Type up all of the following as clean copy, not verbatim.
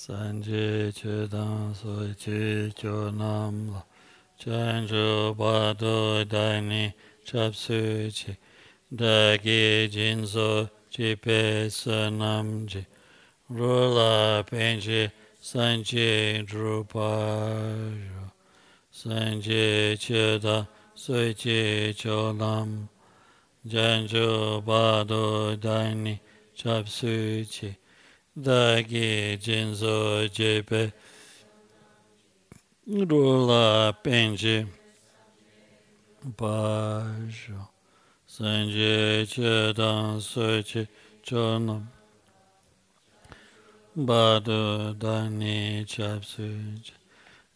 Sanje Chedan So Che Cho Nam La Chanjo Bado Dani Chapsu Chi Dagi Jinso Chi Pe Sanam Ji Rula Penji Sanje Drupa Sanje Chedan So Che Cho Nam Janjo Bado Dani Chapsu Chi Dagi Jinso Jepe Rula Penji Bajo Sanje Chedan Sochi Chonam Bado Dani Chapsu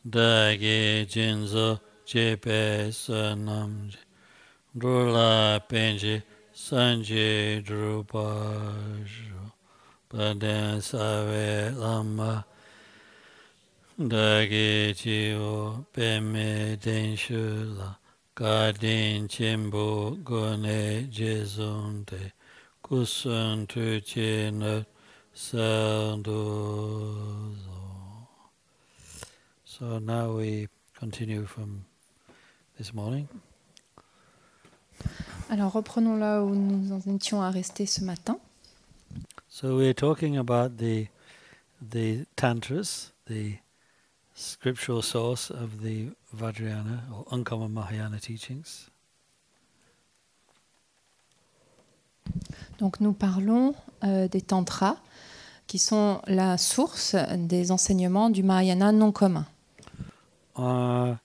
Dagi Jinso Jepe Sanam Rula Penji Sanje Drupajo Paden Save Lama Dagi Chio Peme Denshula Gadin Chimbo Gone Jezunde Kusun Tuchino Sandozo. So now we continue from this morning. Alors reprenons là où nous en étions à rester ce matin. So we're talking about the tantras, the scriptural source of the Vajrayana or Uncommon Mahayana teachings. Donc nous parlons des tantras qui sont la source des enseignements du Mahayana non commun. Although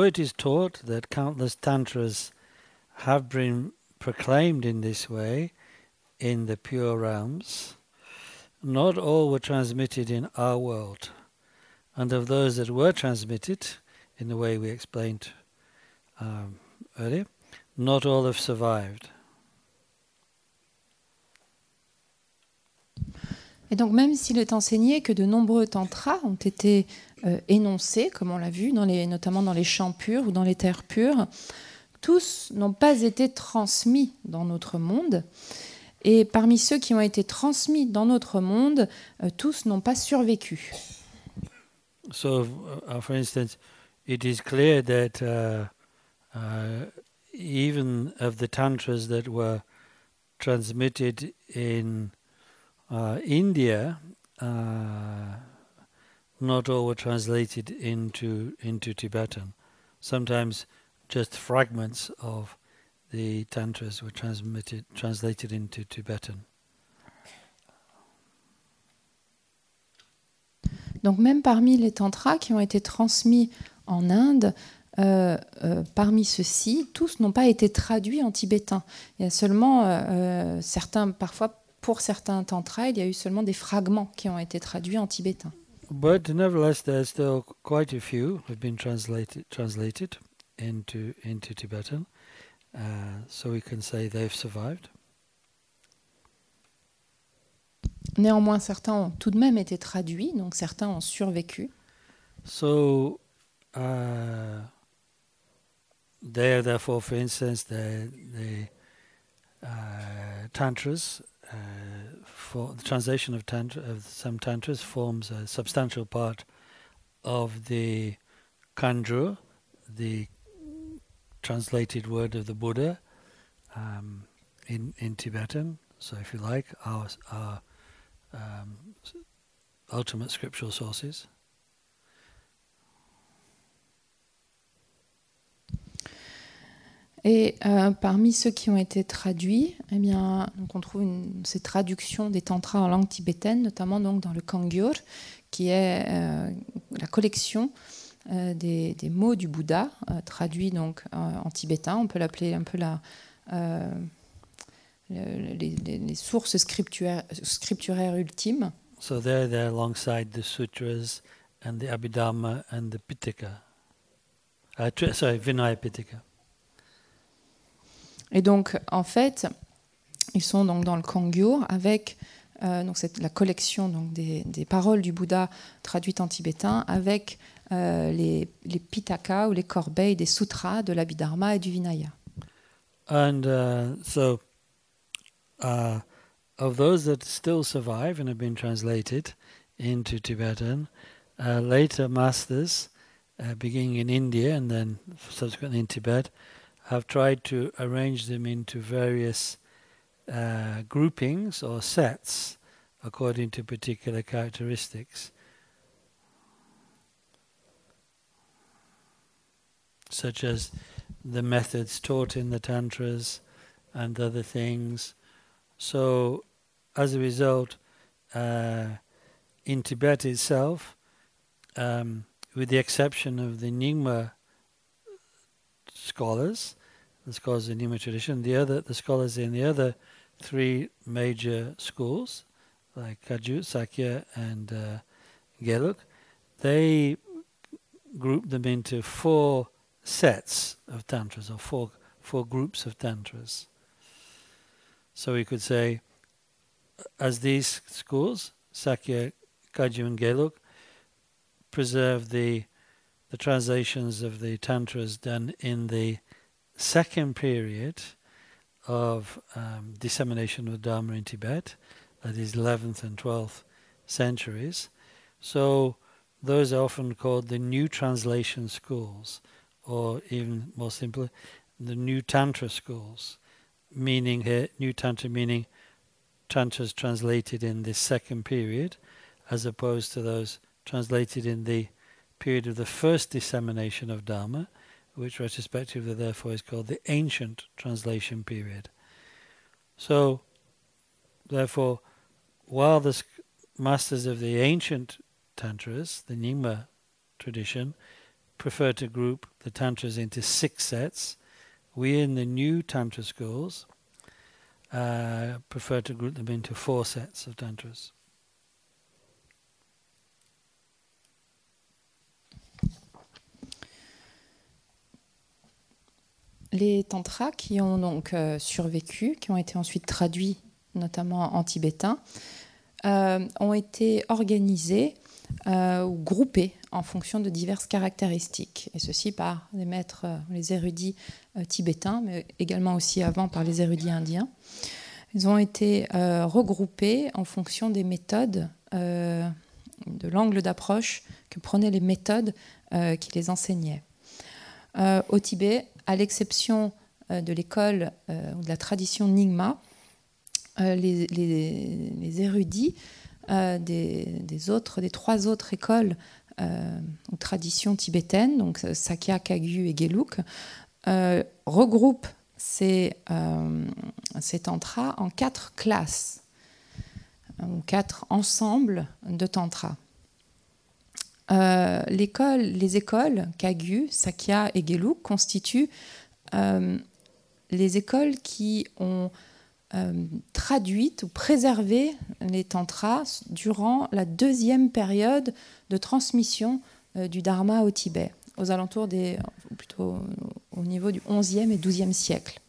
it is taught that countless tantras have been proclaimed in this way in the pure realms, not all were transmitted in our world, and of those that were transmitted in the way we explained earlier, not all have survived. Et donc même s'il est enseigné que de nombreux tantras ont été énoncés, comme on l'a vu, notamment dans les champs purs ou dans les terres pures, tous n'ont pas été transmis dans notre monde. Et parmi ceux qui ont été transmis dans notre monde, tous n'ont pas survécu. So, for instance, it is clear that even of the tantras that were transmitted in India, not all were translated into Tibetan. Sometimes just fragments of the tantras were translated into Tibetan. Donc même parmi les tantras qui ont été transmis en Inde, parmi ceux-ci, tous n'ont pas été traduits en tibétain. Il y a seulement certains, parfois pour certains tantras, il y a eu seulement des fragments qui ont été traduits en tibétain. But nevertheless, there are still quite a few who have been translated into Tibetan, so we can say they've survived. Néanmoins, certains ont tout de même été traduits, donc certains ont survécu. So, there, therefore, for instance, the tantras, for the translation of some tantras forms a substantial part of the Kanjur, the translated word of the Buddha in Tibetan. So, if you like, our ultimate scriptural sources. Et parmi ceux qui ont été traduits, eh bien, donc on trouve ces traductions des tantras en langue tibétaine, notamment donc dans le Kangyur, qui est la collection des mots du Bouddha, traduits donc en tibétain. On peut l'appeler un peu les sources scripturaires ultimes. So they're alongside the sutras and the Abhidhamma and the Pitaka. Vinaya Pitaka. Et donc, en fait, ils sont donc dans le Kangyur avec donc la collection donc des paroles du Bouddha traduites en tibétain avec les Pitaka ou les corbeilles des sutras de l'Abhidharma et du Vinaya. And so of those that still survive and have been translated into Tibetan, later masters, beginning in India and then subsequently in Tibet, have tried to arrange them into various groupings or sets according to particular characteristics, such as the methods taught in the Tantras and other things. So, as a result, in Tibet itself, with the exception of the Nyingma scholars, the scholars of the Nyingma tradition, the scholars in the other three major schools, like Kagyu, Sakya, and Gelug, they group them into four sets of tantras, or four groups of tantras. So we could say, as these schools, Sakya, Kagyu, and Gelug, preserve the translations of the tantras done in the second period of dissemination of Dharma in Tibet, that is 11th and 12th centuries. So those are often called the New Translation schools, or even more simply, the New Tantra schools, meaning here, New Tantra meaning Tantras translated in this second period, as opposed to those translated in the period of the first dissemination of Dharma, which retrospectively therefore is called the ancient translation period. So, therefore, while the masters of the ancient Tantras, the Nyingma tradition, prefer to group the Tantras into 6 sets, we in the new Tantra schools prefer to group them into 4 sets of Tantras. Les tantras qui ont donc survécu, qui ont été ensuite traduits notamment en tibétain, ont été organisés ou groupés en fonction de diverses caractéristiques, et ceci par les maîtres, les érudits tibétains, mais également aussi avant par les érudits indiens. Ils ont été regroupés en fonction des méthodes, de l'angle d'approche que prenaient les méthodes qui les enseignaient. Au Tibet, à l'exception de l'école ou de la tradition Nyingma, les érudits des 3 autres écoles ou traditions tibétaines, donc Sakya, Kagyu et Gelug, regroupent ces tantras en 4 classes, ou 4 ensembles de tantras. Les écoles Kagyu, Sakya et Gelug constituent les écoles qui ont traduit ou préservé les tantras durant la 2e période de transmission du Dharma au Tibet, aux alentours plutôt au niveau du 11e et 12e siècle.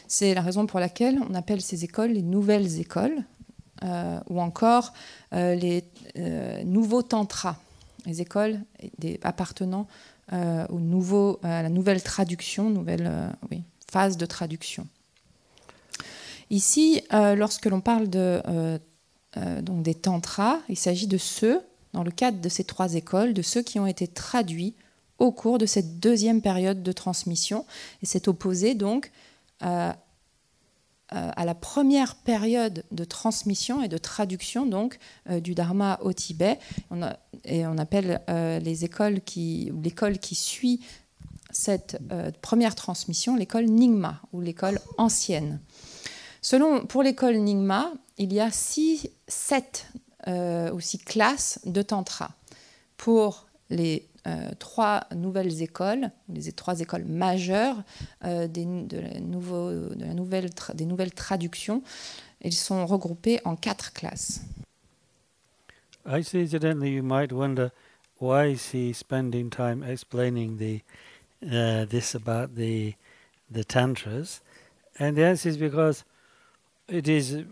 C'est la raison pour laquelle on appelle ces écoles les nouvelles écoles, ou encore les nouveaux tantras, les écoles appartenant à la nouvelle traduction, phase de traduction. Ici, lorsque l'on parle donc des tantras, il s'agit de ceux, dans le cadre de ces 3 écoles, de ceux qui ont été traduits au cours de cette 2e période de transmission. Et c'est opposé donc à la première période de transmission et de traduction donc, du Dharma au Tibet. On appelle l'école qui suit cette première transmission l'école Nyingma, ou l'école ancienne. Pour l'école Nyingma, il y a 6 classes de tantra. Pour les 3 nouvelles écoles, les 3 écoles majeures des nouvelles traductions, ils sont regroupés en 4 classes. Incidentally, you might wonder why is he spending time explaining this about the tantras, and the answer is because it is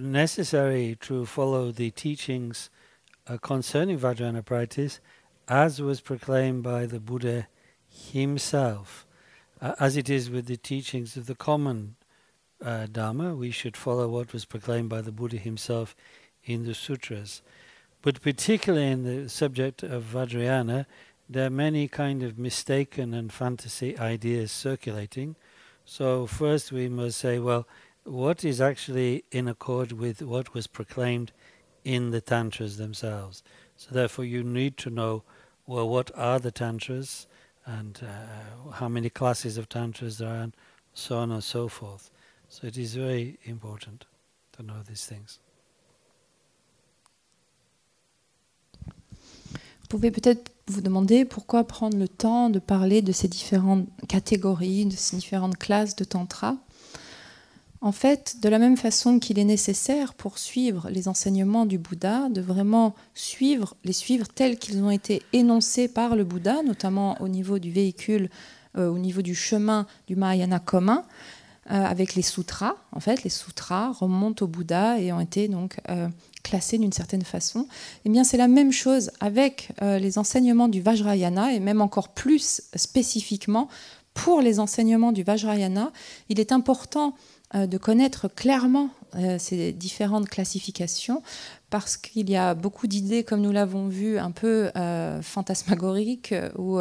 necessary to follow the teachings concerning Vajrayana practice as was proclaimed by the Buddha himself, as it is with the teachings of the common Dharma, we should follow what was proclaimed by the Buddha himself in the sutras. But particularly in the subject of Vajrayana, there are many kind of mistaken and fantasy ideas circulating. So first we must say, well, what is actually in accord with what was proclaimed in the Tantras themselves? So therefore you need to know, well, what are the Tantras and how many classes of Tantras there are and so on and so forth. So it is very important to know these things. Vous pouvez peut-être vous demander pourquoi prendre le temps de parler de ces différentes catégories, de ces différentes classes de tantra. En fait, de la même façon qu'il est nécessaire pour suivre les enseignements du Bouddha, de vraiment les suivre tels qu'ils ont été énoncés par le Bouddha, notamment au niveau du véhicule, au niveau du chemin du Mahayana commun, avec les sutras. En fait, les sutras remontent au Bouddha et ont été donc classés d'une certaine façon. Eh bien, c'est la même chose avec les enseignements du Vajrayana, et même encore plus spécifiquement pour les enseignements du Vajrayana. Il est important de connaître clairement ces différentes classifications, parce qu'il y a beaucoup d'idées, comme nous l'avons vu, un peu fantasmagoriques ou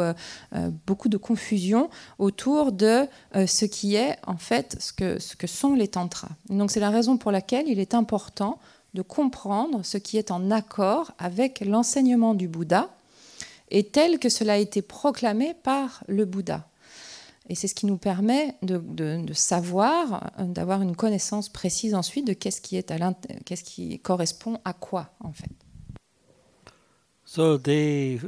beaucoup de confusion autour de ce qui est en fait ce que sont les tantras. Donc c'est la raison pour laquelle il est important de comprendre ce qui est en accord avec l'enseignement du Bouddha et tel que cela a été proclamé par le Bouddha. Et c'est ce qui nous permet de savoir, d'avoir une connaissance précise ensuite de qu'est-ce qui correspond à quoi, en fait. So the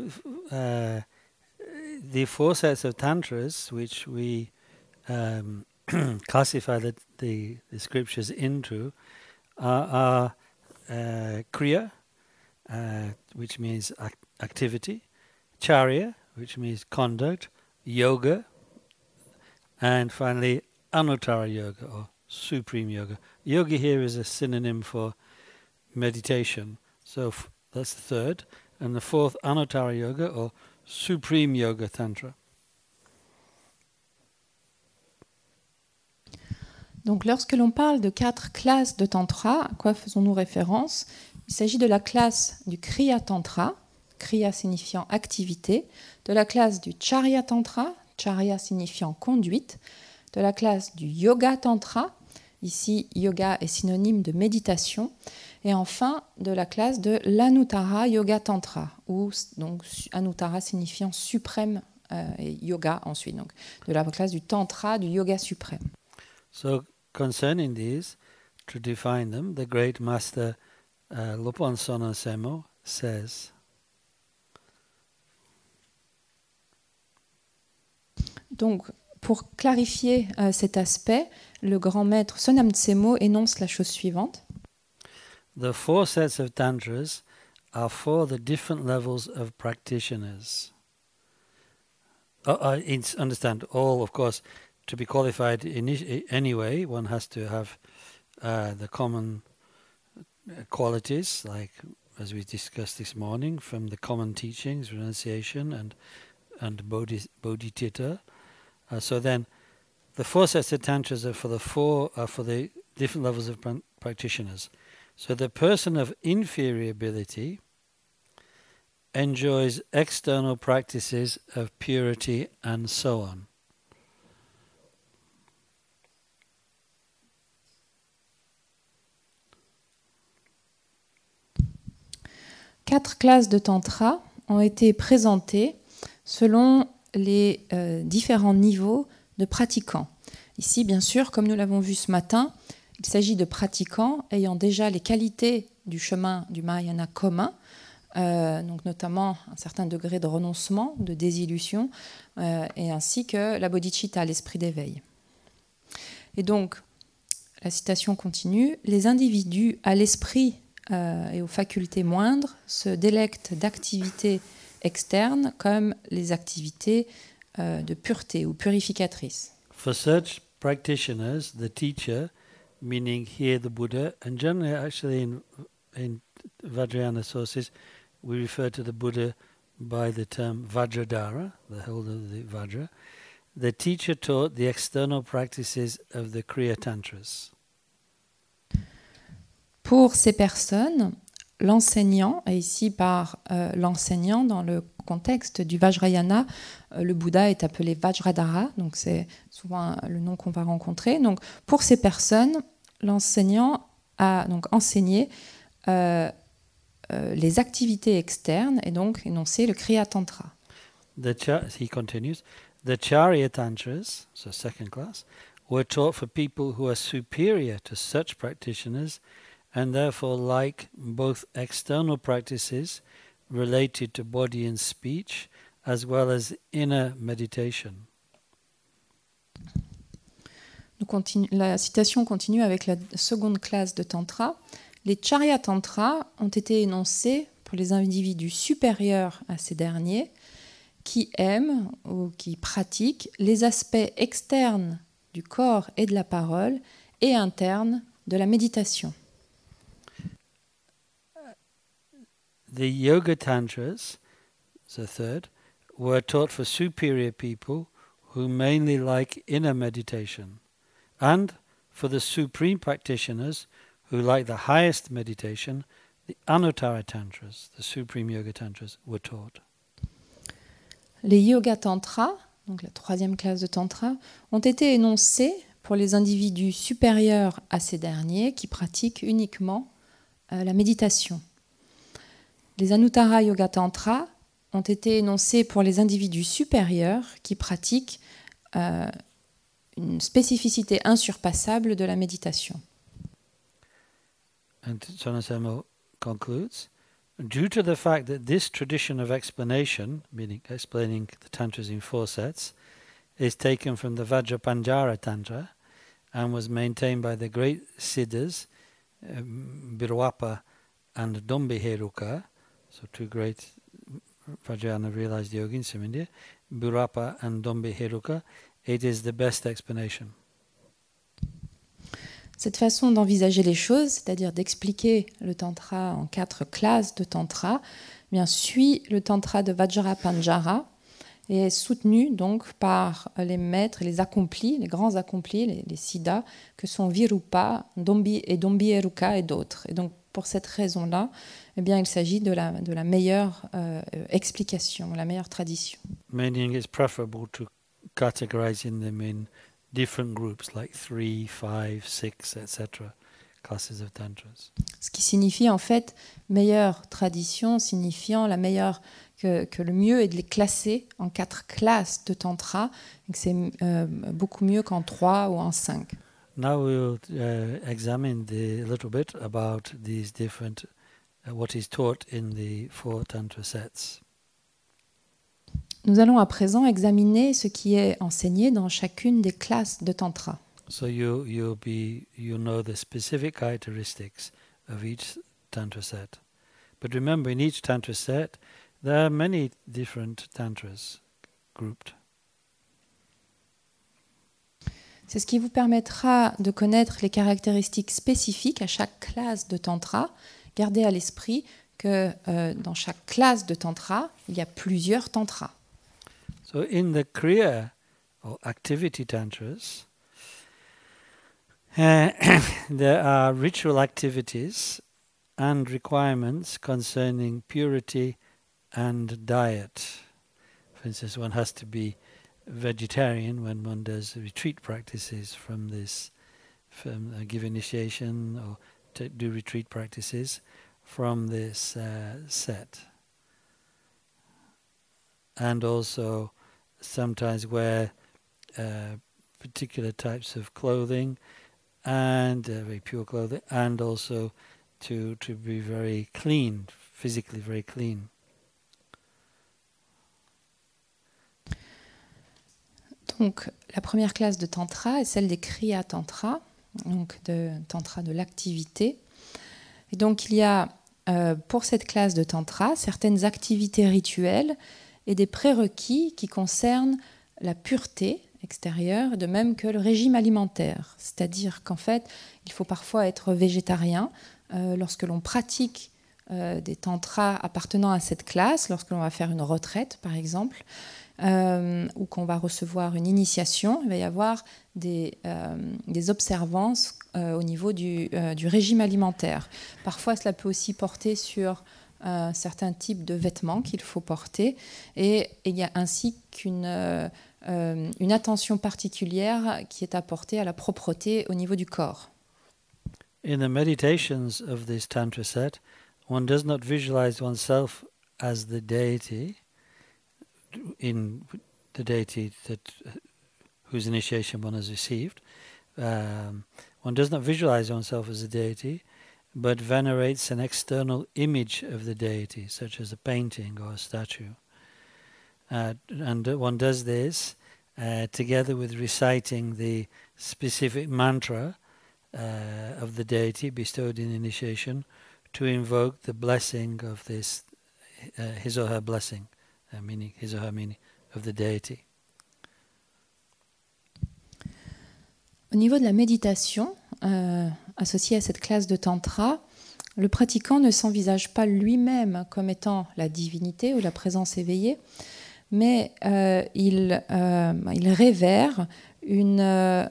four sets of tantras, which we classify the scriptures into, are kriya, which means activity, charya, which means conduct, yoga, and finally, Anuttara Yoga, or Supreme Yoga. Yoga here is a synonym for meditation. So that's the third. And the fourth, Anuttara Yoga, or Supreme Yoga Tantra. Donc lorsque l'on parle de 4 classes de Tantra, à quoi faisons-nous référence? Il s'agit de la classe du Kriya Tantra, Kriya signifiant activité, de la classe du Charya Tantra, Charya signifiant conduite, de la classe du Yoga Tantra, ici yoga est synonyme de méditation, et enfin de la classe de l'Anuttara Yoga Tantra, ou donc Anuttara signifiant suprême et yoga ensuite, donc de la classe du Tantra, du yoga suprême. So concerning these, to define them, the great master Lopon Sona Semo says, donc, pour clarifier cet aspect, le grand maître Sonam Tsemo énonce la chose suivante. The four sets of tantras are for the different levels of practitioners. Understand, all, of course, to be qualified anyway, one has to have the common qualities, like as we discussed this morning, from the common teachings, renunciation and bodhicitta. So then, the four sets of tantras are for the different levels of practitioners. So the person of inferior ability enjoys external practices of purity and so on. Quatre classes de tantra ont été présentées selon les différents niveaux de pratiquants. Ici, bien sûr, comme nous l'avons vu ce matin, il s'agit de pratiquants ayant déjà les qualités du chemin du Mahayana commun, donc notamment un certain degré de renoncement, de désillusion, et ainsi que la bodhicitta, l'esprit d'éveil. Et donc, la citation continue, « Les individus à l'esprit et aux facultés moindres se délectent d'activités externes comme les activités de pureté ou purificatrices. » For such practitioners, the teacher, meaning here the Buddha, and generally actually in Vajrayana sources, we refer to the Buddha by the term Vajradhara, the holder of the Vajra, the teacher taught the external practices of the Kriya Tantras. Pour ces personnes, l'enseignant, et ici par l'enseignant dans le contexte du Vajrayana, le Bouddha est appelé Vajradhara, donc c'est souvent le nom qu'on va rencontrer. Donc pour ces personnes, l'enseignant a donc enseigné les activités externes et donc énoncé le Kriya Tantra. He continues, the Charya Tantras, so second class, were taught for people who are superior to such practitioners and therefore like both external practices related to body and speech as well as inner meditation. La citation continue avec la seconde classe de Tantra. Les Charya Tantras ont été énoncés pour les individus supérieurs à ces derniers qui aiment ou qui pratiquent les aspects externes du corps et de la parole et internes de la méditation. The Yoga Tantras, the third, were taught for superior people who mainly like inner meditation, and for the supreme practitioners who like the highest meditation, the Anuttara Tantras, the supreme Yoga Tantras, were taught. Les Yoga Tantras, donc la troisième classe de Tantra, ont été énoncés pour les individus supérieurs à ces derniers qui pratiquent uniquement la méditation. Les Anuttara Yoga Tantra ont été énoncés pour les individus supérieurs qui pratiquent une spécificité insurpassable de la méditation. And Sonasamo concludes, due to the fact that this tradition of explanation, meaning explaining the Tantras in 4 sets, is taken from the Vajrapanjara Tantra and was maintained by the great Siddhas, Birwapa and Dombiheruka, so 2 great Vajrayana realized yogins from India, Birwapa and Dombiheruka, it is the best explanation. Cette façon d'envisager les choses, c'est-à-dire d'expliquer le tantra en 4 classes de tantra, bien, suit le tantra de Vajrapanjara et est soutenu donc par les maîtres, les accomplis, les grands accomplis, les siddhas, que sont Virupa, Dombiheruka et d'autres. Et donc pour cette raison-là, eh bien, il s'agit de la meilleure explication, la meilleure tradition. Meaning it's preferable to categorizing them in different groups like 3, 5, 6, etc. classes of tantras. Ce qui signifie en fait meilleure tradition, signifiant la meilleure que le mieux est de les classer en 4 classes de tantra, et que c'est beaucoup mieux qu'en 3 ou en 5. Now we'll examine a little bit about these different what is taught in the 4 tantra sets. Nous allons à présent examiner ce qui est enseigné dans chacune des classes de tantra. So you know the specific characteristics of each tantra set. But remember, in each tantra set, there are many different tantras grouped. C'est ce qui vous permettra de connaître les caractéristiques spécifiques à chaque classe de tantra. Gardez à l'esprit que dans chaque classe de tantra, il y a plusieurs tantras. So in the Kriya or activity tantras, there are ritual activities and requirements concerning purity and diet. For instance, one has to be vegetarian when one does retreat practices from give initiation or do retreat practices from this set. And also sometimes wear particular types of clothing and very pure clothing, and also to be very clean, physically very clean. Donc, la première classe de tantra est celle des Kriya Tantra, donc de tantra de l'activité. Et donc, il y a pour cette classe de tantra certaines activités rituelles et des prérequis qui concernent la pureté extérieure, de même que le régime alimentaire. C'est-à-dire qu'en fait, il faut parfois être végétarien lorsque l'on pratique des tantras appartenant à cette classe, lorsque l'on va faire une retraite par exemple, ou qu'on va recevoir une initiation, il va y avoir des observances au niveau du régime alimentaire. Parfois cela peut aussi porter sur certains types de vêtements qu'il faut porter, et il y a ainsi qu'une attention particulière qui est apportée à la propreté au niveau du corps. In the meditations of this Tantra set, one does not visualize oneself as the deity, in the deity whose initiation one has received. One does not visualize oneself as a deity, but venerates an external image of the deity, such as a painting or a statue. And one does this together with reciting the specific mantra of the deity bestowed in initiation, to invoke the blessing of this, his or her blessing, meaning his or her meaning of the deity. Au niveau de la méditation, associée à cette classe de tantra, le pratiquant ne s'envisage pas lui-même comme étant la divinité ou la présence éveillée, mais il révère une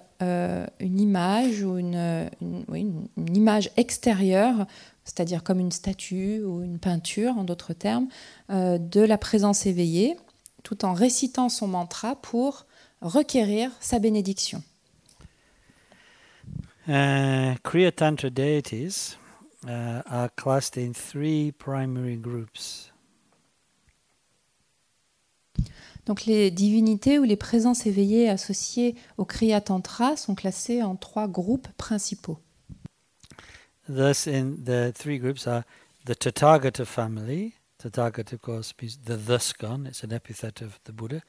image ou une image extérieure, c'est-à-dire comme une statue ou une peinture, en d'autres termes, de la présence éveillée, tout en récitant son mantra pour requérir sa bénédiction. Kriya Tantra deities are classed in 3 primary groups. Donc les divinités ou les présences éveillées associées au Kriya Tantra sont classées en 3 groupes principaux. Thus, in the 3 groups are the Tathagata family. Tathagata, of course, means the thus gone. It's an epithet of the Buddha.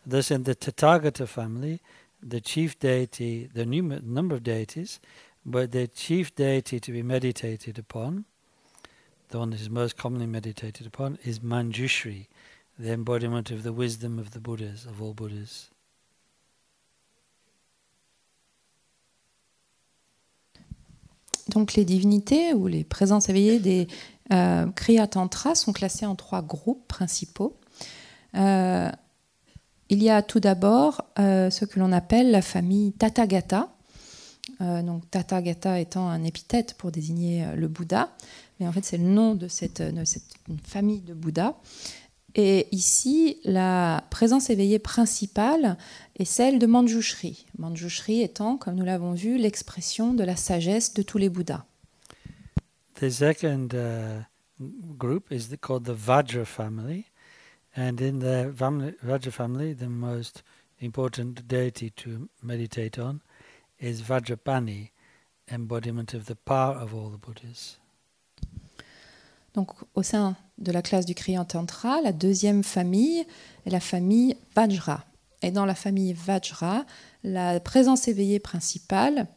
Thus, in the Tathagata family, the chief deity, the number of deities, but the chief deity to be meditated upon, the one that is most commonly meditated upon, is Manjushri, the embodiment of the wisdom of the Buddhas, of all Buddhas. Donc les divinités ou les présences éveillées des Kriya Tantra sont classées en 3 groupes principaux. Il y a tout d'abord ce que l'on appelle la famille Tathagata. Donc Tathagata étant un épithète pour désigner le Bouddha, mais en fait c'est le nom de cette famille de Bouddha. Et ici, la présence éveillée principale est celle de Manjushri. Manjushri étant, comme nous l'avons vu, l'expression de la sagesse de tous les Bouddhas. The second group is called the Vajra family. And in the Vajra family, the most important deity to meditate on is Vajrapani, embodiment of the power of all the Buddhas. Donc, au sein de la classe du Kriya Tantra, la deuxième famille est la famille Vajra. Et dans la famille Vajra, la présence éveillée principale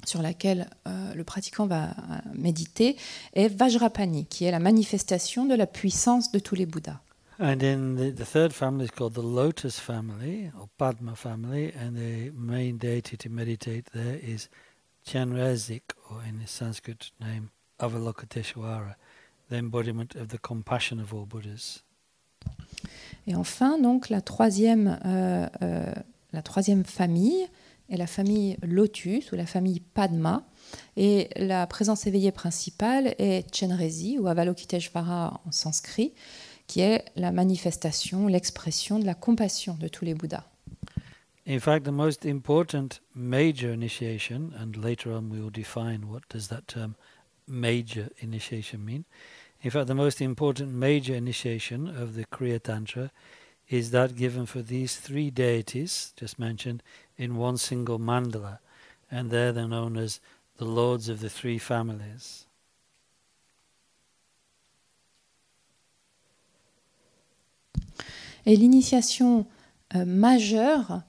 sur laquelle le pratiquant va méditer est Vajrapani, qui est la manifestation de la puissance de tous les Bouddhas. And in the third family is called the Lotus family, or Padma family, and the main deity to meditate there is Chandrazik, or in the Sanskrit name, Avalokiteshvara, the embodiment of the compassion of all Buddhas. Et enfin, donc, la troisième famille est la famille Lotus, ou la famille Padma, et la présence éveillée principale est Chenrezi, ou Avalokiteshvara en sanskrit, qui est la manifestation, l'expression de la compassion de tous les Bouddhas. In fact, the most important major initiation, and later on we will define what does that term major initiation mean. In fact, the most important major initiation of the Kriya Tantra is that given for these 3 deities, just mentioned, in one single mandala. And they're known as the lords of the 3 families. Et l'initiation majeure,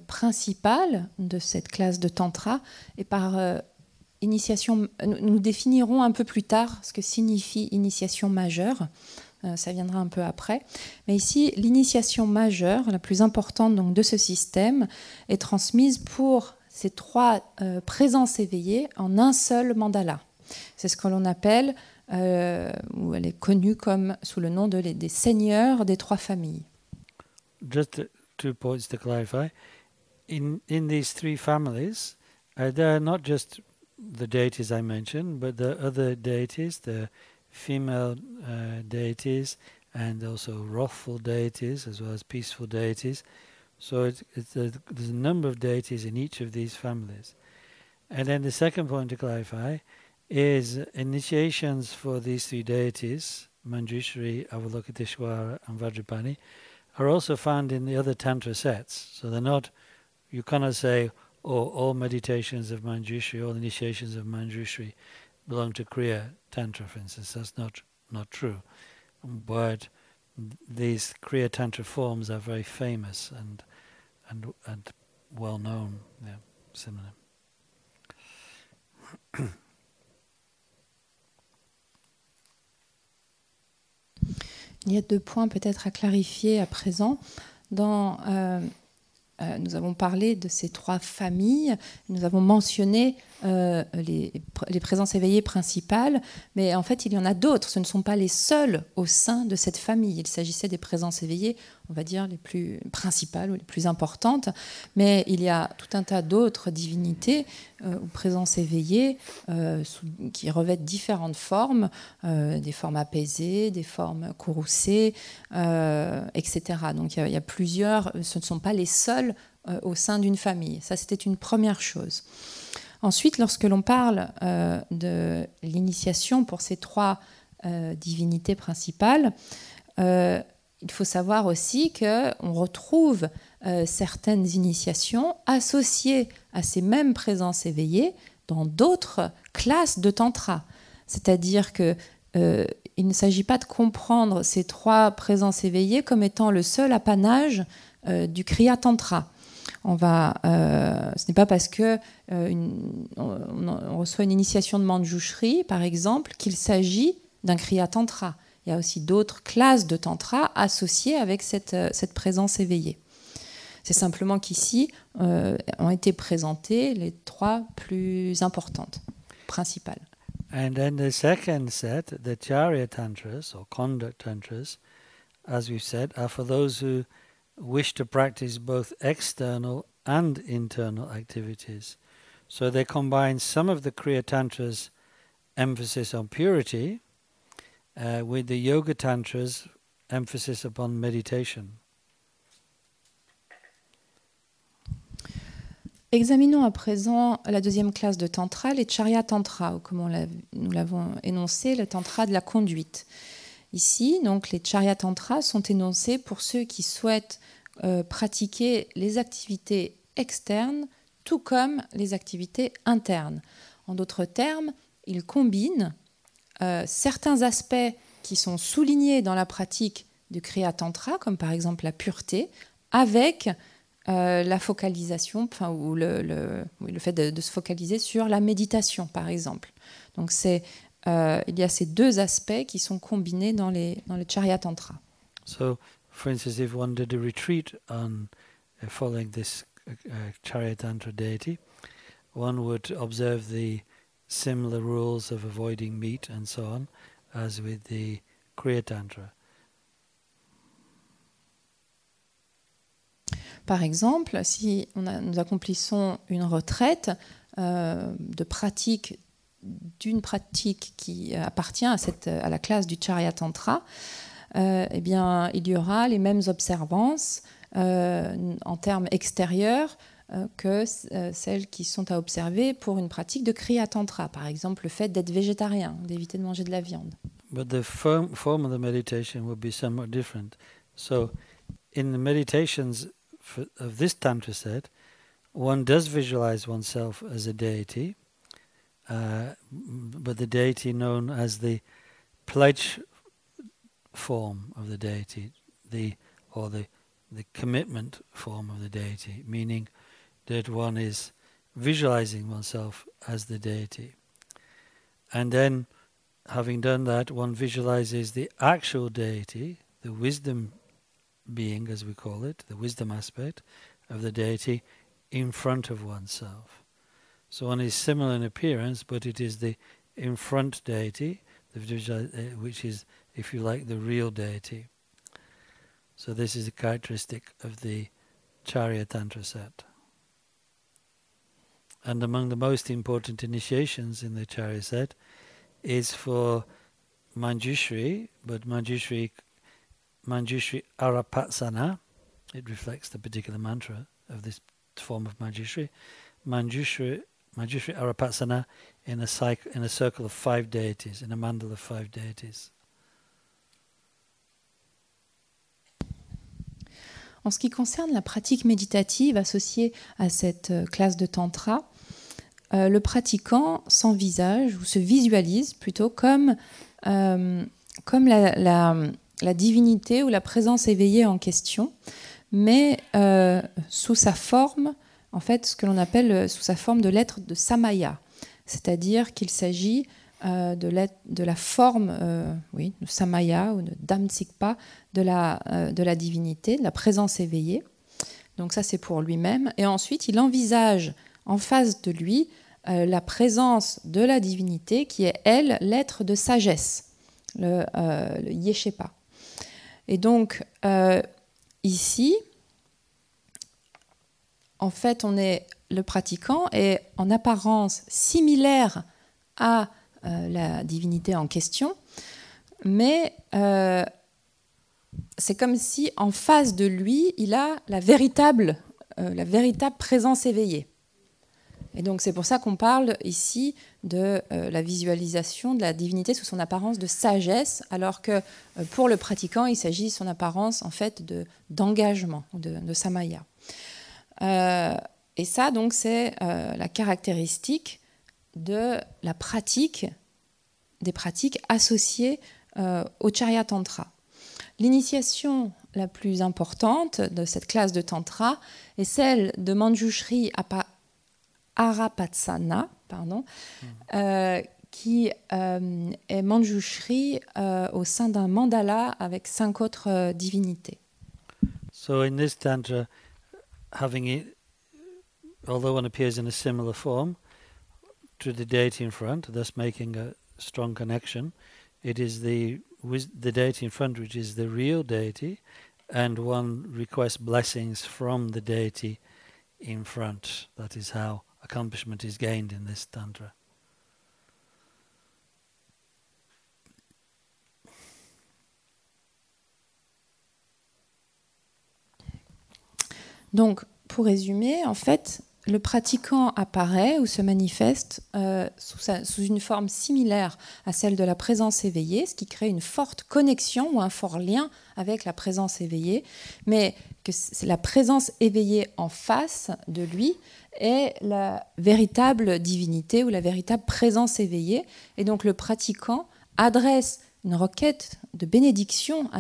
principale de cette classe de Tantra est par initiation. Nous définirons un peu plus tard ce que signifie initiation majeure. Ça viendra un peu après. Mais ici, l'initiation majeure, la plus importante donc, de ce système, est transmise pour ces 3 présences éveillées en un seul mandala. C'est ce que l'on appelle, ou elle est connue comme sous le nom des seigneurs des trois familles. Just 2 points to clarify. In these 3 families, there are not just the deities I mentioned, but the other deities, the female deities, and also wrathful deities, as well as peaceful deities. So there's a number of deities in each of these families. And then the second point to clarify is initiations for these 3 deities, Manjushri, Avalokiteshvara, and Vajrapani, are also found in the other Tantra sets. So they're not, you cannot say, oh, all meditations of Manjushri, all initiations of Manjushri belong to Kriya Tantra, for instance. That's not true. But these Kriya Tantra forms are very famous and well known. Yeah, similar. Il y a 2 points peut-être à clarifier à présent. Nous avons parlé de ces 3 familles, nous avons mentionné les présences éveillées principales, mais en fait il y en a d'autres, ce ne sont pas les seuls au sein de cette famille. Il s'agissait des présences éveillées, on va dire les plus principales ou les plus importantes, mais il y a tout un tas d'autres divinités ou présences éveillées qui revêtent différentes formes, des formes apaisées, des formes courroucées, etc. Donc il y a plusieurs, ce ne sont pas les seuls au sein d'une famille. Ça, c'était une première chose. Ensuite, lorsque l'on parle de l'initiation pour ces 3 divinités principales, il faut savoir aussi qu'on retrouve certaines initiations associées à ces mêmes présences éveillées dans d'autres classes de tantra. C'est-à-dire qu'il ne s'agit pas de comprendre ces 3 présences éveillées comme étant le seul apanage du Kriya Tantra. Ce n'est pas parce que on reçoit une initiation de Manjushri, par exemple, qu'il s'agit d'un Kriya Tantra. Il y a aussi d'autres classes de Tantra associées avec cette présence éveillée. C'est simplement qu'ici ont été présentées les 3 plus importantes, principales. And then the second set, the Charya Tantras, or conduct Tantras, as we've said, are for those who wish to practice both external and internal activities. So they combine some of the Kriya Tantra's emphasis on purity with the Yoga Tantra's emphasis upon meditation. Examinons à présent la deuxième classe de Tantra, les Charya Tantra, ou comme nous l'avons énoncé, le Tantra de la conduite. Ici, donc, les Charya Tantra sont énoncés pour ceux qui souhaitent pratiquer les activités externes tout comme les activités internes. En d'autres termes, ils combinent certains aspects qui sont soulignés dans la pratique du Kriya Tantra, comme par exemple la pureté, avec la focalisation, ou le fait de se focaliser sur la méditation, par exemple. Donc il y a ces 2 aspects qui sont combinés dans le Charya Tantra. So, for instance, if one did a retreat on following this Charya Tantra deity, one would observe the similar rules of avoiding meat and so on as with the Kriya Tantra. Par exemple, si nous accomplissons une retraite de pratique, d'une pratique qui appartient à la classe du Charya Tantra, eh bien, il y aura les mêmes observances en termes extérieurs que celles qui sont à observer pour une pratique de Kriya Tantra. Par exemple, le fait d'être végétarien, d'éviter de manger de la viande. But the form of the meditation will be somewhat different. So, in the meditations of this Tantra set, one does visualize oneself as a deity, but the deity known as the pledge form of the deity, the commitment form of the deity, meaning that one is visualizing oneself as the deity. And then, having done that, one visualizes the actual deity, the wisdom being, as we call it, the wisdom aspect of the deity in front of oneself. So one is similar in appearance, but it is the in front deity, which is, if you like, the real deity. So this is a characteristic of the Charya Tantra set. And among the most important initiations in the Charya set is for Manjushri, but Manjushri Arapatsana, it reflects the particular mantra of this form of Manjushri. Manjushri Arapatsana in a circle of 5 deities, in a mandala of 5 deities. En ce qui concerne la pratique méditative associée à cette classe de tantra, le pratiquant s'envisage ou se visualise plutôt comme la divinité ou la présence éveillée en question, mais sous sa forme, en fait, ce que l'on appelle sous sa forme de l'être de Samaya, c'est-à-dire qu'il s'agit de la forme de Samaya ou de Damtsikpa de la divinité, de la présence éveillée. Donc ça, c'est pour lui-même. Et ensuite, il envisage en face de lui la présence de la divinité qui est, elle, l'être de sagesse, le Yeshepa. Et donc, ici, en fait, le pratiquant est en apparence similaire à la divinité en question, mais c'est comme si en face de lui, il a la véritable présence éveillée. Et donc c'est pour ça qu'on parle ici de la visualisation de la divinité sous son apparence de sagesse, alors que pour le pratiquant, il s'agit de son apparence en fait d'engagement, de samaya. Et ça, donc, c'est la caractéristique de la pratique, des pratiques associées au Charya Tantra. L'initiation la plus importante de cette classe de Tantra est celle de Manjushri Arapatsana, qui est Manjushri au sein d'un mandala avec 5 autres divinités. So in this Tantra, having it, although one appears in a similar form to the deity in front, thus making a strong connection, it is the deity in front which is the real deity, and one requests blessings from the deity in front. That is how accomplishment is gained in this Tantra. Donc, pour résumer, en fait, le pratiquant apparaît ou se manifeste sous une forme similaire à celle de la présence éveillée, ce qui crée une forte connexion ou un fort lien avec la présence éveillée, mais que c'est la présence éveillée en face de lui est la véritable divinité ou la véritable présence éveillée. Et donc le pratiquant adresse une requête de bénédiction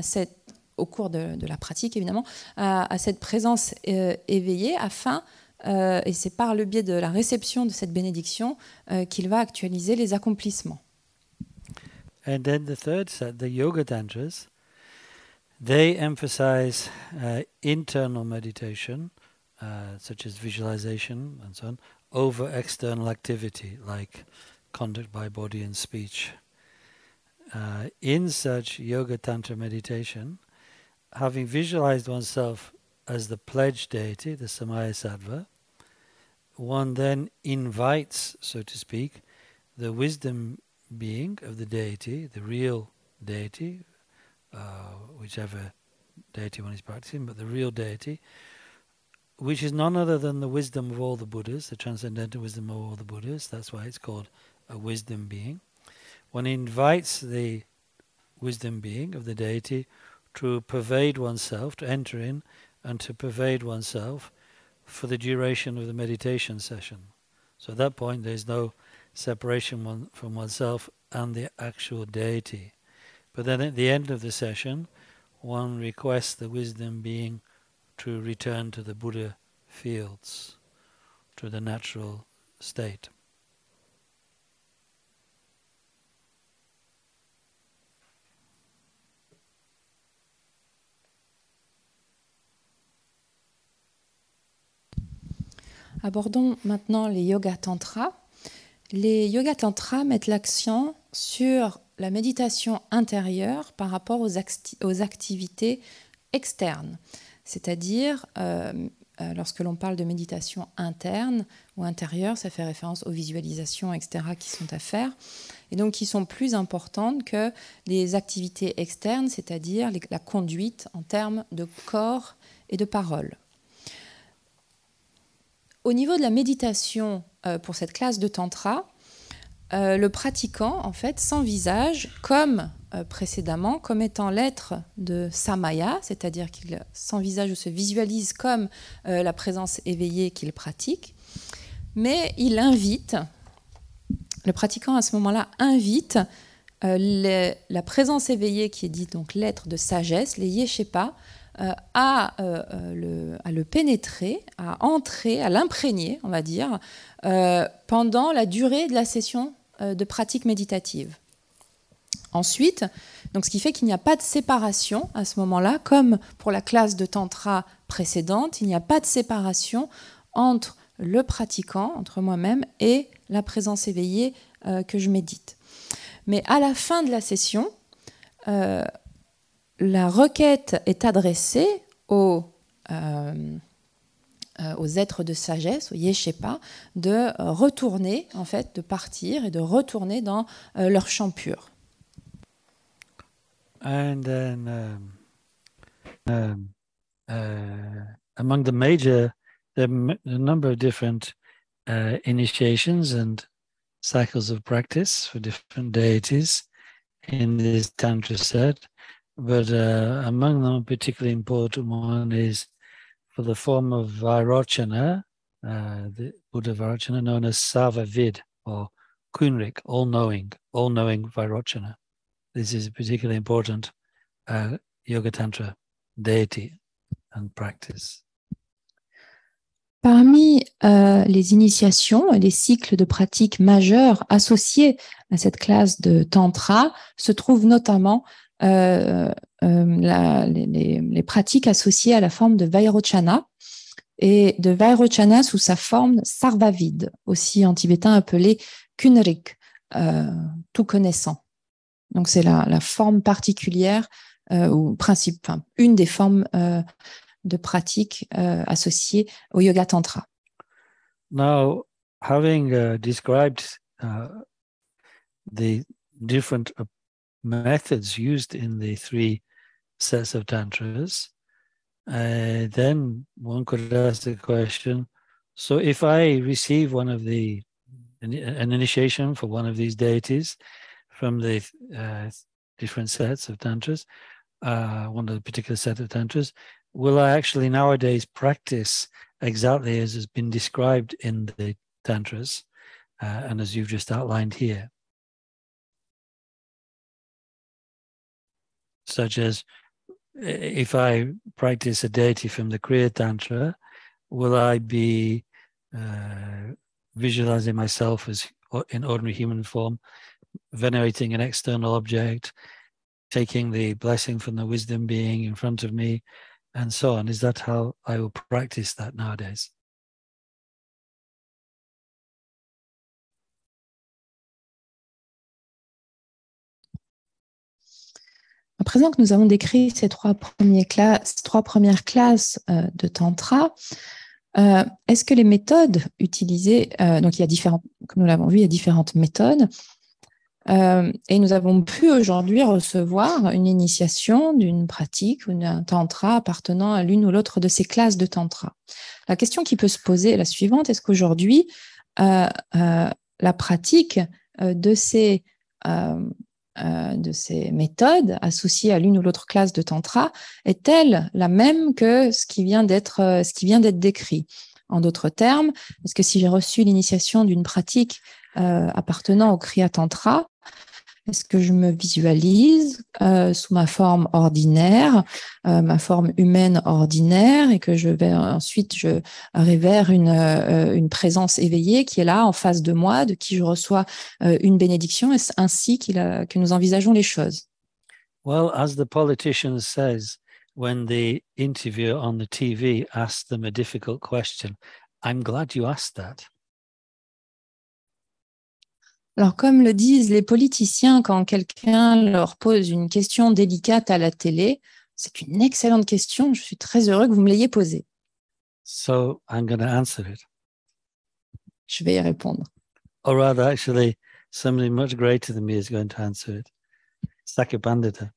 au cours de la pratique, évidemment, à cette présence éveillée afin... et c'est par le biais de la réception de cette bénédiction qu'il va actualiser les accomplissements. And then the third set, the Yoga Tantras, they emphasize internal meditation, such as visualization and so on, over external activity, like conduct by body and speech. In such Yoga Tantra meditation, having visualized oneself as the pledged deity, the Samaya Sattva, one then invites, so to speak, the wisdom being of the deity, the real deity, whichever deity one is practicing, but the real deity, which is none other than the wisdom of all the Buddhas, the transcendental wisdom of all the Buddhas. That's why it's called a wisdom being. One invites the wisdom being of the deity to pervade oneself, to enter in and to pervade oneself for the duration of the meditation session. So at that point there's no separation from oneself and the actual deity. But then at the end of the session, one requests the wisdom being to return to the Buddha fields, to the natural state. Abordons maintenant les yoga tantras. les yoga tantras mettent l'accent sur la méditation intérieure par rapport aux activités externes. C'est-à-dire, lorsque l'on parle de méditation interne ou intérieure, ça fait référence aux visualisations, etc., qui sont à faire, et donc qui sont plus importantes que les activités externes, c'est-à-dire la conduite en termes de corps et de parole. Au niveau de la méditation pour cette classe de tantra, le pratiquant en fait s'envisage comme précédemment comme étant l'être de Samaya, c'est-à-dire qu'il s'envisage ou se visualise comme la présence éveillée qu'il pratique, mais il invite, le pratiquant à ce moment-là invite la présence éveillée qui est dite donc l'être de sagesse, les yeshepa, à le pénétrer, à entrer, à l'imprégner, on va dire, pendant la durée de la session de pratique méditative. Ensuite, donc ce qui fait qu'il n'y a pas de séparation à ce moment-là, comme pour la classe de tantra précédente, il n'y a pas de séparation entre le pratiquant, entre moi-même, et la présence éveillée que je médite. Mais à la fin de la session, la requête est adressée aux êtres de sagesse, aux yeshepa, de retourner, en fait, de partir et de retourner dans leur champ pur. And then among the major, there are a number of different initiations and cycles of practice for different deities in this Tantra set. But among them, a particularly important one is for the form of Vairochana, the Buddha Vairochana, known as Savavid or Kunrik, all-knowing Vairochana. This is a particularly important Yoga Tantra deity and practice. Parmi les initiations et les cycles de pratique majeurs associés à cette classe de Tantra se trouvent notamment les pratiques associées à la forme de Vairochana et de Vairochana sous sa forme Sarvavid, aussi en tibétain appelé Kunrik, tout connaissant. Donc c'est la forme particulière ou une des formes de pratique associées au Yoga Tantra. Now, having described the different methods used in the three sets of tantras, then one could ask the question, so if I receive an initiation for one of these deities from the different sets of tantras, one of the particular set of tantras, will I actually nowadays practice exactly as has been described in the tantras and as you've just outlined here? Such as, if I practice a deity from the Kriya Tantra, will I be visualizing myself as in ordinary human form, venerating an external object, taking the blessing from the wisdom being in front of me, and so on? Is that how I will practice that nowadays? À présent que nous avons décrit ces trois premières classes de Tantra, est-ce que les méthodes utilisées, donc il y a différentes, comme nous l'avons vu, il y a différentes méthodes, et nous avons pu aujourd'hui recevoir une initiation d'une pratique ou d'un tantra appartenant à l'une ou l'autre de ces classes de tantra. La question qui peut se poser est la suivante: est-ce qu'aujourd'hui la pratique de ces méthodes associées à l'une ou l'autre classe de tantra est-elle la même que ce qui vient d'être décrit? En d'autres termes, est-ce que si j'ai reçu l'initiation d'une pratique appartenant au Kriya Tantra, est-ce que je me visualise sous ma forme ordinaire, ma forme humaine ordinaire, et que je vais vers une présence éveillée qui est là en face de moi, de qui je reçois une bénédiction? Est-ce ainsi que nous envisageons les choses? Well, as the politician says, when the interviewer on the TV asks them a difficult question, I'm glad you asked that. Alors, comme le disent les politiciens, quand quelqu'un leur pose une question délicate à la télé, c'est une excellente question. Je suis très heureux que vous me l'ayez posée. So I'm going to answer it. Je vais y répondre. Or rather, actually, somebody much greater than me is going to answer it. Sakya Pandita.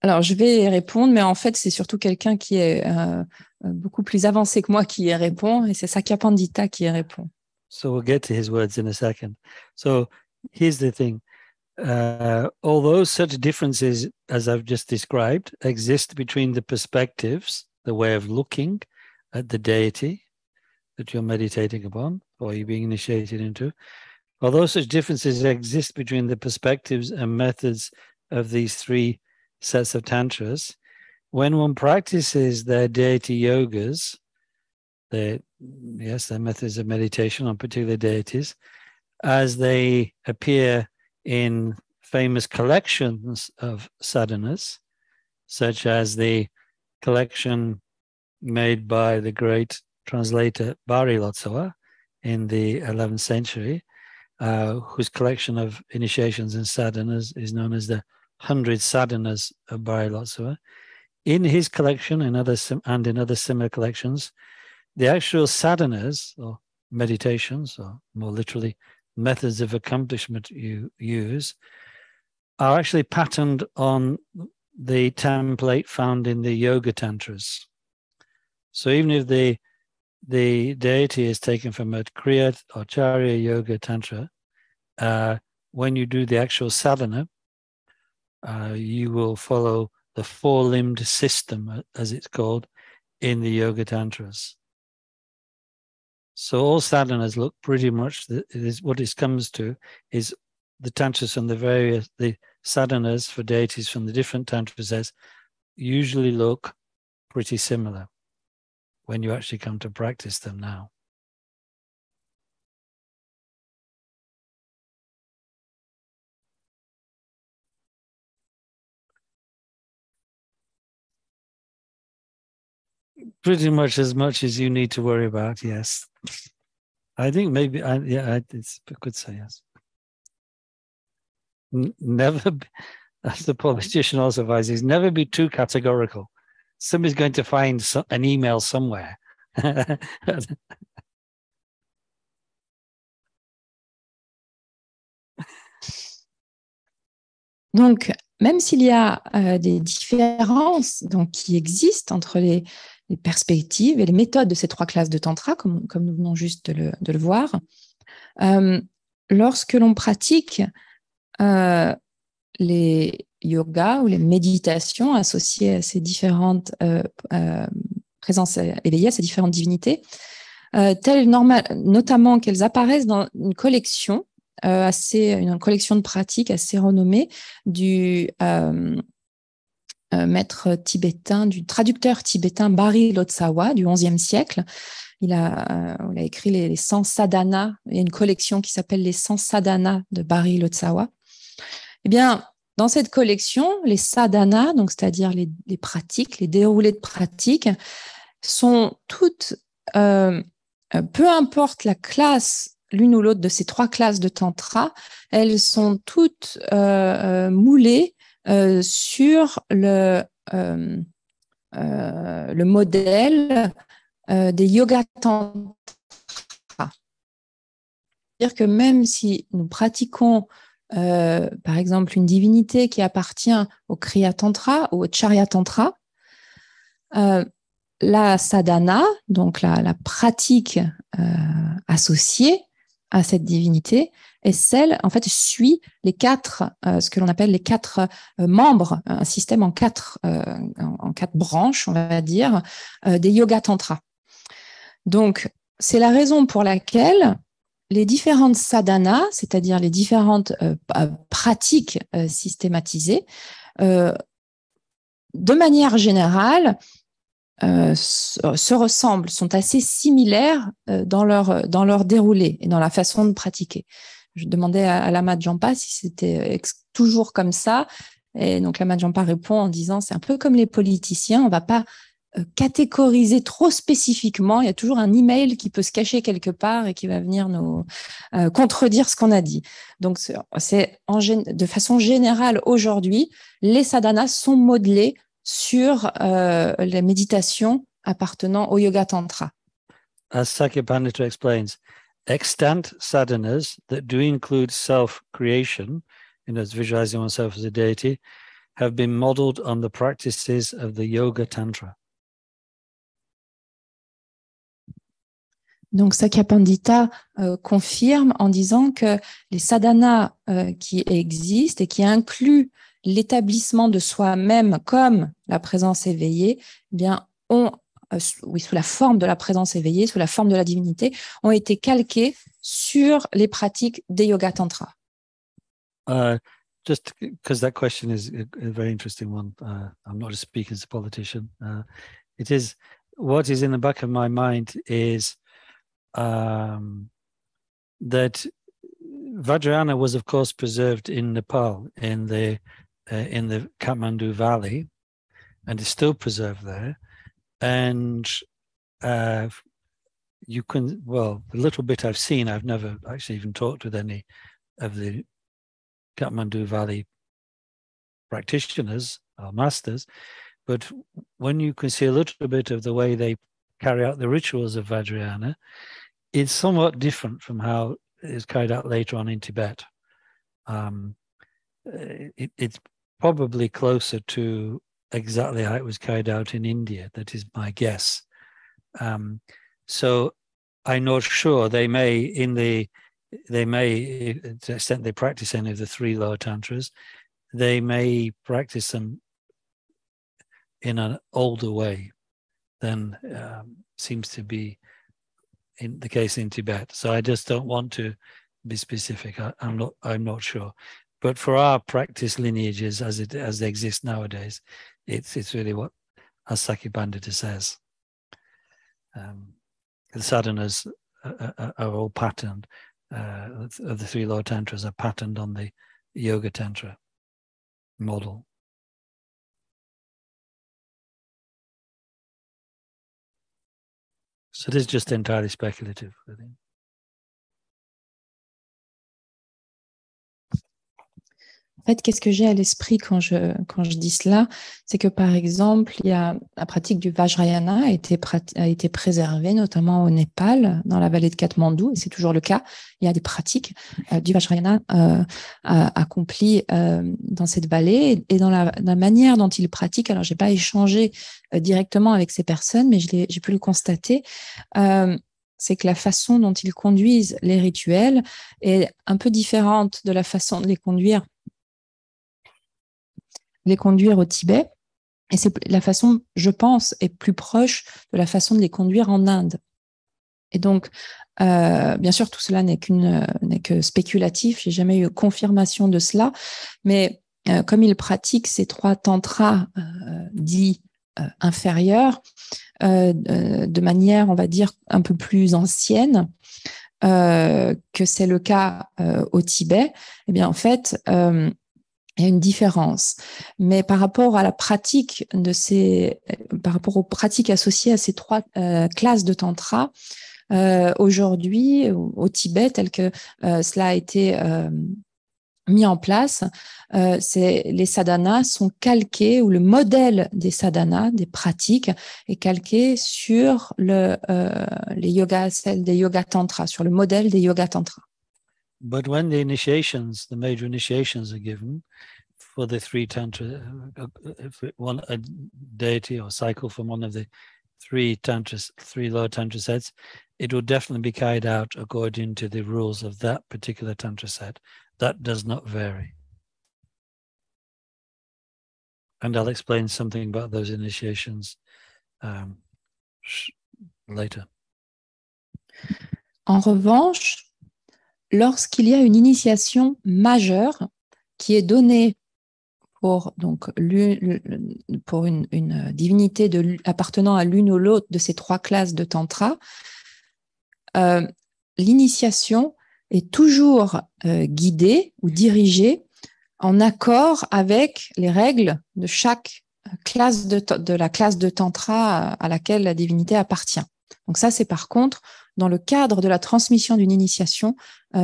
Alors, je vais y répondre, mais en fait, c'est surtout quelqu'un qui est beaucoup plus avancé que moi qui y répond, et c'est Sakya Pandita qui y répond. So we'll get to his words in a second. So here's the thing. Although such differences as I've just described exist between the perspectives, the way of looking at the deity that you're meditating upon or you're being initiated into, although such differences exist between the perspectives and methods of these three sets of tantras, when one practices their deity yogas, their methods of meditation on particular deities, as they appear in famous collections of sadhanas, such as the collection made by the great translator Bari Lotsawa in the 11th century, whose collection of initiations and sadhanas is known as the 100 Sadhanas of Bari Lotsawa. In his collection and in other similar collections, the actual sadhanas, or meditations, or more literally, methods of accomplishment you use, are actually patterned on the template found in the Yoga Tantras. So even if the deity is taken from a Kriya or Charya Yoga Tantra, when you do the actual sadhana, you will follow the four-limbed system, as it's called, in the Yoga Tantras. So all sadhanas look pretty much, what it comes to is the tantras from the sadhanas for deities from the different tantras usually look pretty similar when you actually come to practice them now. Pretty much as you need to worry about, yes. I think maybe, it's a good say, yes. Never, as the politician also advises, never be too categorical. Somebody's going to find an email somewhere. Donc, même s'il y a des différences donc, qui existent entre les perspectives et les méthodes de ces trois classes de tantra, comme nous venons juste de le voir, lorsque l'on pratique les yogas ou les méditations associées à ces différentes présences éveillées, à ces différentes divinités, notamment qu'elles apparaissent dans une collection une collection de pratiques assez renommée du maître tibétain, du traducteur tibétain Bari Lotsawa du XIe siècle. Il a écrit les 100 sadhanas. Il y a une collection qui s'appelle les 100 sadhanas de Bari Lotsawa. Eh bien, dans cette collection, les sadhanas, donc c'est-à-dire les pratiques, les déroulés de pratiques, sont toutes, peu importe la classe, l'une ou l'autre de ces trois classes de tantra, elles sont toutes moulées sur le modèle des yoga tantra. C'est-à-dire que même si nous pratiquons par exemple une divinité qui appartient au Kriya Tantra ou au Charya Tantra, la sadhana, donc la pratique associée à cette divinité, et celle, en fait, suit les quatre, ce que l'on appelle les quatre membres, un système en quatre branches, on va dire, des yoga tantra. Donc, c'est la raison pour laquelle les différentes sadhanas, c'est-à-dire les différentes pratiques systématisées, de manière générale, se ressemblent, sont assez similaires dans leur déroulé et dans la façon de pratiquer. Je demandais à Lama Jampa si c'était toujours comme ça, et donc Lama Jampa répond en disant c'est un peu comme les politiciens, on ne va pas catégoriser trop spécifiquement. Il y a toujours un email qui peut se cacher quelque part et qui va venir nous contredire ce qu'on a dit. Donc, de façon générale, aujourd'hui, les sadhanas sont modelés sur les méditations appartenant au Yoga Tantra. As Sakya Pandita explains, extant sadhanas that do include self-creation, visualizing oneself as a deity, have been modeled on the practices of the Yoga Tantra. Donc, Sakya Pandita confirme en disant que les sadhanas qui existent et qui incluent l'établissement de soi-même comme la présence éveillée, eh bien, sous la forme de la présence éveillée, sous la forme de la divinité, ont été calqués sur les pratiques des Yoga Tantra. Just because that question is a very interesting one. I'm not just speaking as a politician. It is, what is in the back of my mind is that Vajrayana was, of course, preserved in Nepal in the Kathmandu Valley, and is still preserved there. And you can, well, the little bit I've seen, I've never actually even talked with any of the Kathmandu Valley practitioners or masters, but when you can see a little bit of the way they carry out the rituals of Vajrayana, it's somewhat different from how it's carried out later on in Tibet. It's probably closer to exactly how it was carried out in India. That is my guess. So I'm not sure. They may, to the extent they practice any of the three lower tantras, they may practice them in an older way than seems to be in the case in Tibet. So I just don't want to be specific. I'm not sure. But for our practice lineages as they exist nowadays, it's really what, as Sakya Pandita says. The sadhanas are all patterned. The three lower tantras are patterned on the Yoga Tantra model. So it is just entirely speculative, I think. En fait, qu'est-ce que j'ai à l'esprit quand je dis cela? C'est que, par exemple, la pratique du Vajrayana a été préservée, notamment au Népal, dans la vallée de Katmandou, et c'est toujours le cas. Il y a des pratiques du Vajrayana accomplies dans cette vallée, et dans la manière dont ils pratiquent. Alors, je n'ai pas échangé directement avec ces personnes, mais j'ai pu le constater. C'est que la façon dont ils conduisent les rituels est un peu différente de la façon de les conduire au Tibet. Et c'est la façon, je pense, est plus proche de la façon de les conduire en Inde. Et donc, bien sûr, tout cela n'est que spéculatif. J'ai jamais eu confirmation de cela. Mais comme ils pratiquent ces trois tantras dits inférieurs, de manière, on va dire, un peu plus ancienne, que c'est le cas au Tibet, eh bien, en fait, il y a une différence. Mais par rapport à la pratique par rapport aux pratiques associées à ces trois classes de tantra, aujourd'hui, au Tibet, tel que cela a été mis en place, les sadhanas sont calqués, ou le modèle des sadhanas, des pratiques, est calqué sur les celles des yoga tantra, sur le modèle des yoga tantra. But when the major initiations are given for the three tantra, a deity or cycle from one of the three lower tantra sets, it will definitely be carried out according to the rules of that particular tantra set. That does not vary. And I'll explain something about those initiations later. En revanche, lorsqu'il y a une initiation majeure qui est donnée pour une divinité appartenant à l'une ou l'autre de ces trois classes de tantra, l'initiation est toujours guidée ou dirigée en accord avec les règles de chaque de la classe de tantra à laquelle la divinité appartient. Donc ça, c'est par contre, dans le cadre de la transmission d'une initiation,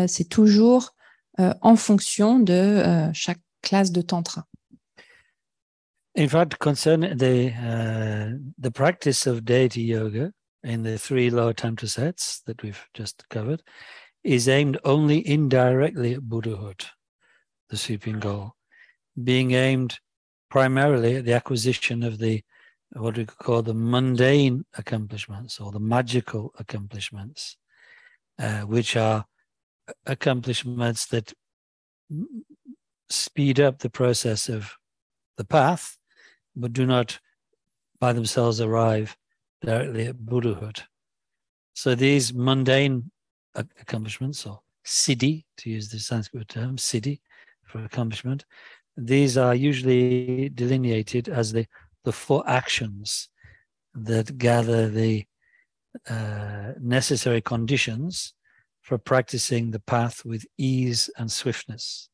c'est toujours en fonction de chaque classe de tantra. In fact, concerning the practice of deity yoga in the 3 lower tantra sets that we've just covered is aimed only indirectly at Buddhahood, the supreme goal, being aimed primarily at the acquisition of the what we could call the mundane accomplishments or the magical accomplishments, which are accomplishments that speed up the process of the path, but do not by themselves arrive directly at Buddhahood. So these mundane accomplishments, or siddhi, to use the Sanskrit term, siddhi for accomplishment, these are usually delineated as the 4 actions that gather the necessary conditions for practicing the path with ease and swiftness.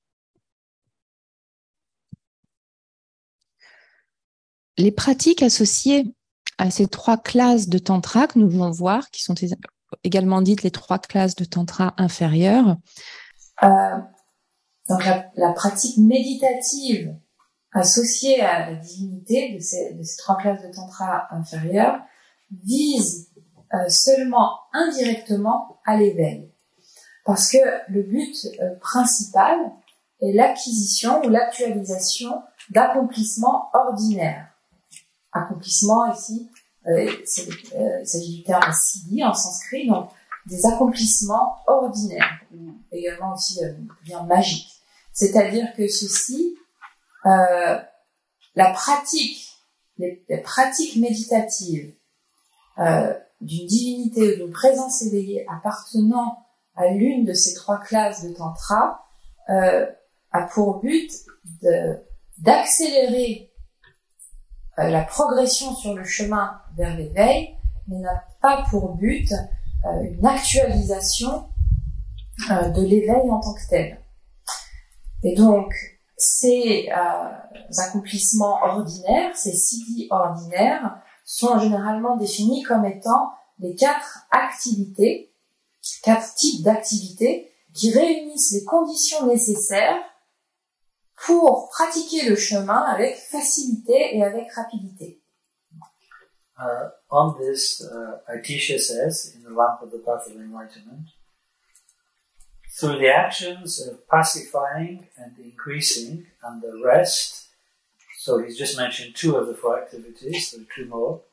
Les pratiques associées à ces 3 classes de tantra que nous voulons voir, qui sont également dites les 3 classes de tantra inférieures. Donc la pratique méditative associée à la divinité de ces 3 classes de tantra inférieures vise seulement indirectement à l'éveil. Parce que le but principal est l'acquisition ou l'actualisation d'accomplissements ordinaires. Accomplissement ici, il s'agit du terme siddhi en sanskrit, donc des accomplissements ordinaires, ou également aussi bien magiques. C'est-à-dire que ceci, les pratiques méditatives d'une divinité ou d'une présence éveillée appartenant à l'une de ces 3 classes de tantra a pour but d'accélérer la progression sur le chemin vers l'éveil, mais n'a pas pour but une actualisation de l'éveil en tant que tel. Et donc, ces accomplissements ordinaires, ces siddhis ordinaires, sont généralement définis comme étant les 4 activités, 4 types d'activités qui réunissent les conditions nécessaires pour pratiquer le chemin avec facilité et avec rapidité. On this, Atisha says in the Lamp of the Path of Enlightenment, through the actions of pacifying and increasing and the rest, so he's just mentioned 2 of the 4 activities, there are 2 more,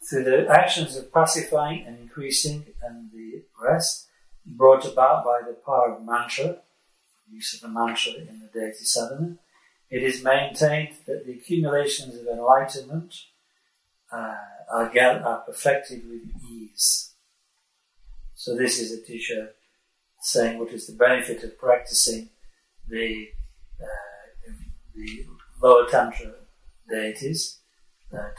through the actions of pacifying and increasing and the rest, brought about by the power of mantra, use of the mantra in the deity sadhana, it is maintained that the accumulations of enlightenment are perfected with ease. So this is Atisha saying what is the benefit of practicing the lower tantra deities, that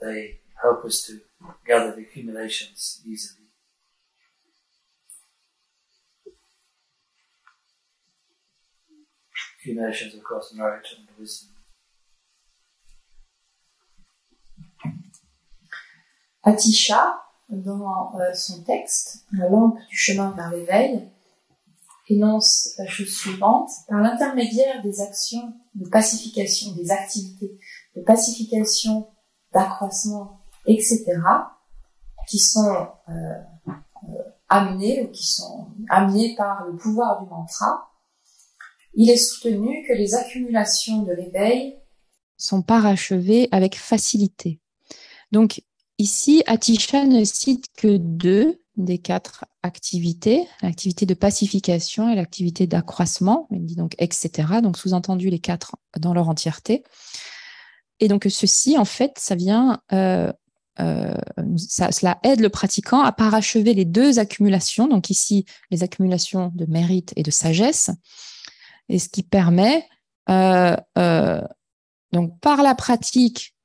they help us to gather the accumulations easily. Accumulations, of course, merit and wisdom. Atisha, dans son texte, La lampe du chemin vers l'éveil, énonce la chose suivante: par l'intermédiaire des actions de pacification, des activités de pacification, d'accroissement, etc., qui sont amenées ou qui sont amenées par le pouvoir du mantra, il est soutenu que les accumulations de l'éveil sont parachevées avec facilité. Donc, ici, Atisha ne cite que 2 des 4 activités, l'activité de pacification et l'activité d'accroissement. Il dit donc etc. Donc, sous-entendu les 4 dans leur entièreté. Et donc, ceci, en fait, ça vient, cela aide le pratiquant à parachever les 2 accumulations. Donc, ici, les accumulations de mérite et de sagesse. Et ce qui permet, donc par la pratique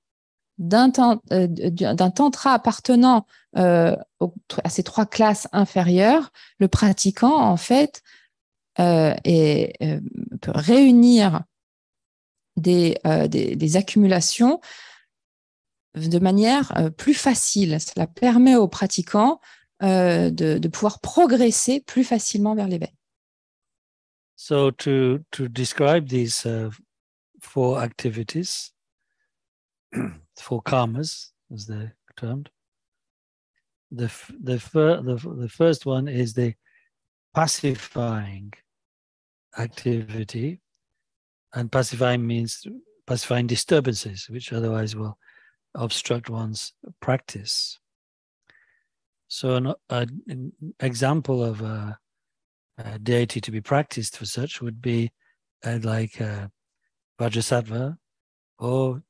d'un tantra appartenant à ces 3 classes inférieures, le pratiquant, en fait, peut réunir des accumulations de manière plus facile. Cela permet aux pratiquants de pouvoir progresser plus facilement vers l'éveil. So to describe these 4 activities, 4 karmas, as they're termed, the first one is the pacifying activity, and pacifying means pacifying disturbances, which otherwise will obstruct one's practice. So an example of a deity to be practiced for such would be like Vajrasattva or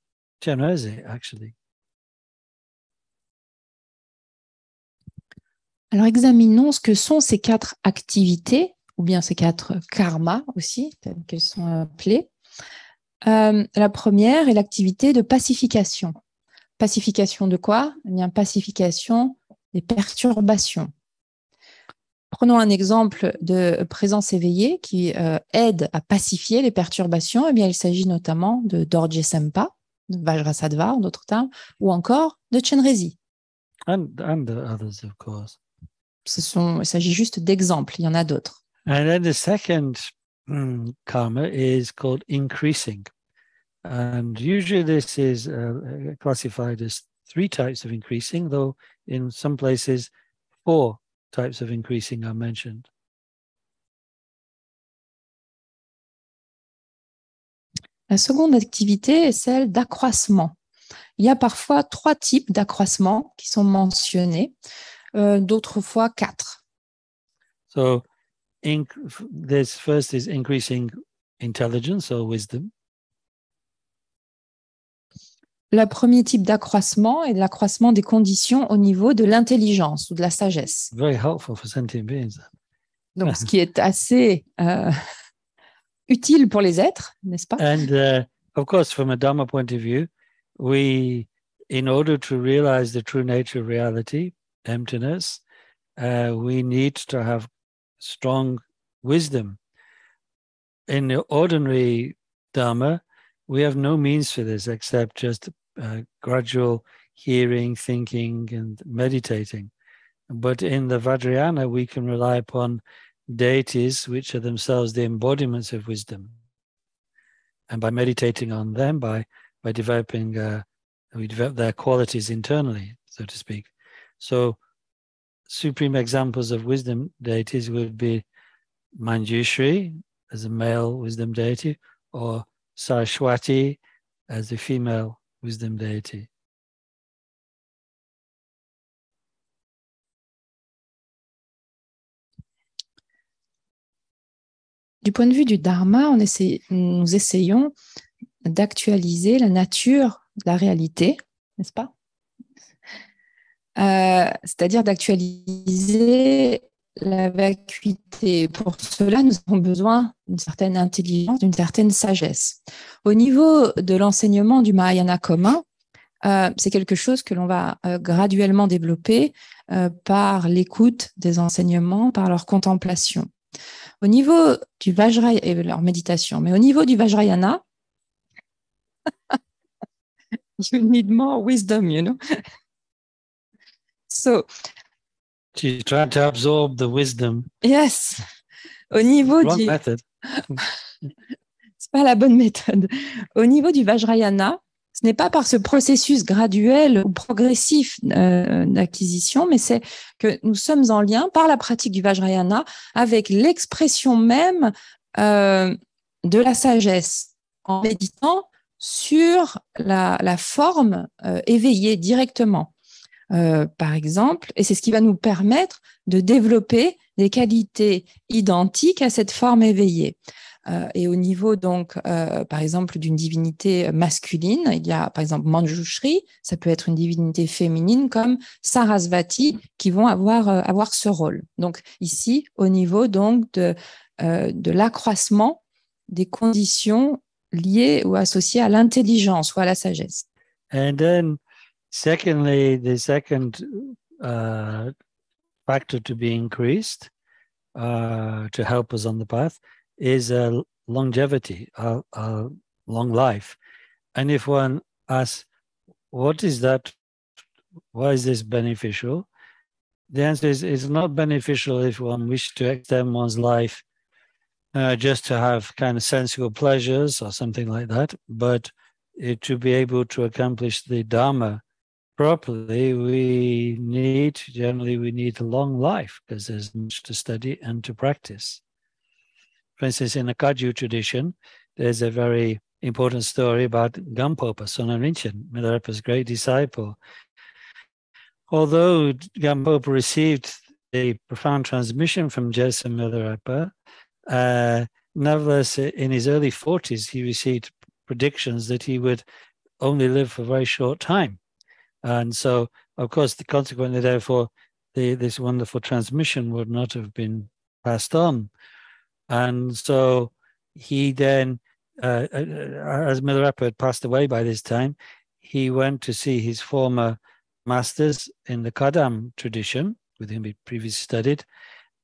Chenrezig, actually. Alors examinons ce que sont ces 4 activités, ou bien ces 4 karmas aussi, telles qu'elles sont appelées. La première est l'activité de pacification. Pacification de quoi? Eh bien, pacification des perturbations. Prenons un exemple de présence éveillée qui aide à pacifier les perturbations. Eh bien, il s'agit notamment de Dorje Sempa, de Vajrasattva en d'autres termes, ou encore de Chenrezig. And the others, of course. Il s'agit juste d'exemples, il y en a d'autres. And then the second karma is called increasing. And usually this is classified as 3 types of increasing, though in some places 4 types of increasing are mentioned. La seconde activité est celle d'accroissement. Il y a parfois 3 types d'accroissement qui sont mentionnés, d'autres fois 4. So this first is increasing intelligence or wisdom. Le premier type d'accroissement est l'accroissement des conditions au niveau de l'intelligence ou de la sagesse. Very helpful for sentient beings. Donc, ce qui est assez utile pour les êtres, n'est-ce pas? And of course, from a Dharma point of view, in order to realize the true nature of reality, emptiness, we need to have strong wisdom. In the ordinary Dharma, we have no means for this except just gradual hearing, thinking, and meditating. But in the Vajrayana, we can rely upon deities which are themselves the embodiments of wisdom. And by meditating on them, by developing, we develop their qualities internally, so to speak. So supreme examples of wisdom deities would be Manjushri as a male wisdom deity, or Saraswati as a female wisdom deity. Du point de vue du Dharma, nous essayons d'actualiser la nature de la réalité, n'est-ce pas? C'est-à-dire d'actualiser la vacuité. Pour cela, nous avons besoin d'une certaine intelligence, d'une certaine sagesse. Au niveau de l'enseignement du Mahayana commun, c'est quelque chose que l'on va graduellement développer par l'écoute des enseignements, par leur contemplation. Au niveau du Vajrayana et leur méditation, mais au niveau du Vajrayana, you need more wisdom, you know. So, you try to absorb the wisdom. Yes. Au niveau Wrong method. C'est pas la bonne méthode. Au niveau du Vajrayana, ce n'est pas par ce processus graduel ou progressif d'acquisition, mais c'est que nous sommes en lien par la pratique du Vajrayana avec l'expression même de la sagesse, en méditant sur la forme éveillée directement. Par exemple, et c'est ce qui va nous permettre de développer des qualités identiques à cette forme éveillée. Et au niveau donc, par exemple, d'une divinité masculine, il y a par exemple Manjushri, ça peut être une divinité féminine comme Sarasvati qui vont avoir ce rôle. Donc ici, au niveau donc de l'accroissement des conditions liées ou associées à l'intelligence ou à la sagesse. And then, secondly, the second factor to be increased to help us on the path is longevity. Our long life. And if one asks, what is that? Why is this beneficial? The answer is it's not beneficial if one wishes to extend one's life just to have kind of sensual pleasures or something like that, but to be able to accomplish the Dharma properly, we need a long life because there's much to study and to practice. For instance, in the Kagyu tradition, there's a very important story about Gampopa, Sono Rinchen, Milarepa's great disciple. Although Gampopa received a profound transmission from Jesa Milarepa, nevertheless, in his early 40s, he received predictions that he would only live for a very short time. And so, of course, consequently, therefore, this wonderful transmission would not have been passed on. And so he then, as Milarepa had passed away by this time, he went to see his former masters in the Kadam tradition, with whom he previously studied.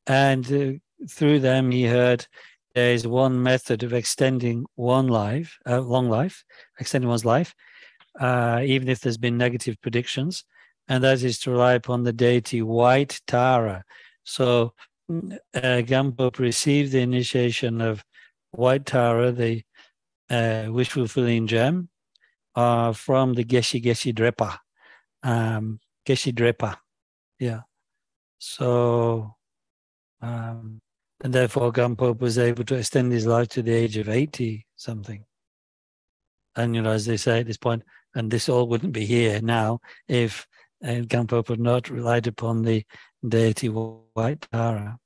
And through them, he heard there is one method of extending long life, extending one's life, even if there's been negative predictions, and that is to rely upon the deity White Tara. So Gampopa received the initiation of White Tara, the wish-fulfilling gem, from the Geshe Drepa. Geshe Drepa, yeah. So, and therefore Gampopa was able to extend his life to the age of 80 something. And, as they say at this point, and this all wouldn't be here now if Gampopa had not relied upon the deity White Tara.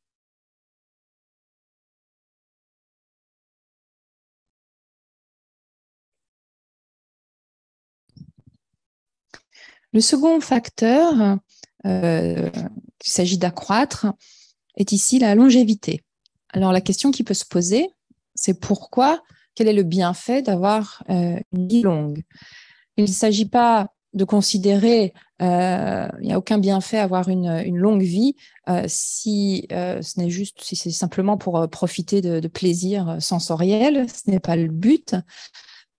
Le second facteur qu'il s'agit d'accroître est ici la longévité. Alors la question qui peut se poser, c'est quel est le bienfait d'avoir une vie longue? Il ne s'agit pas de considérer, il n'y a aucun bienfait à avoir une longue vie si c'est simplement pour profiter de plaisirs sensoriels. Ce n'est pas le but.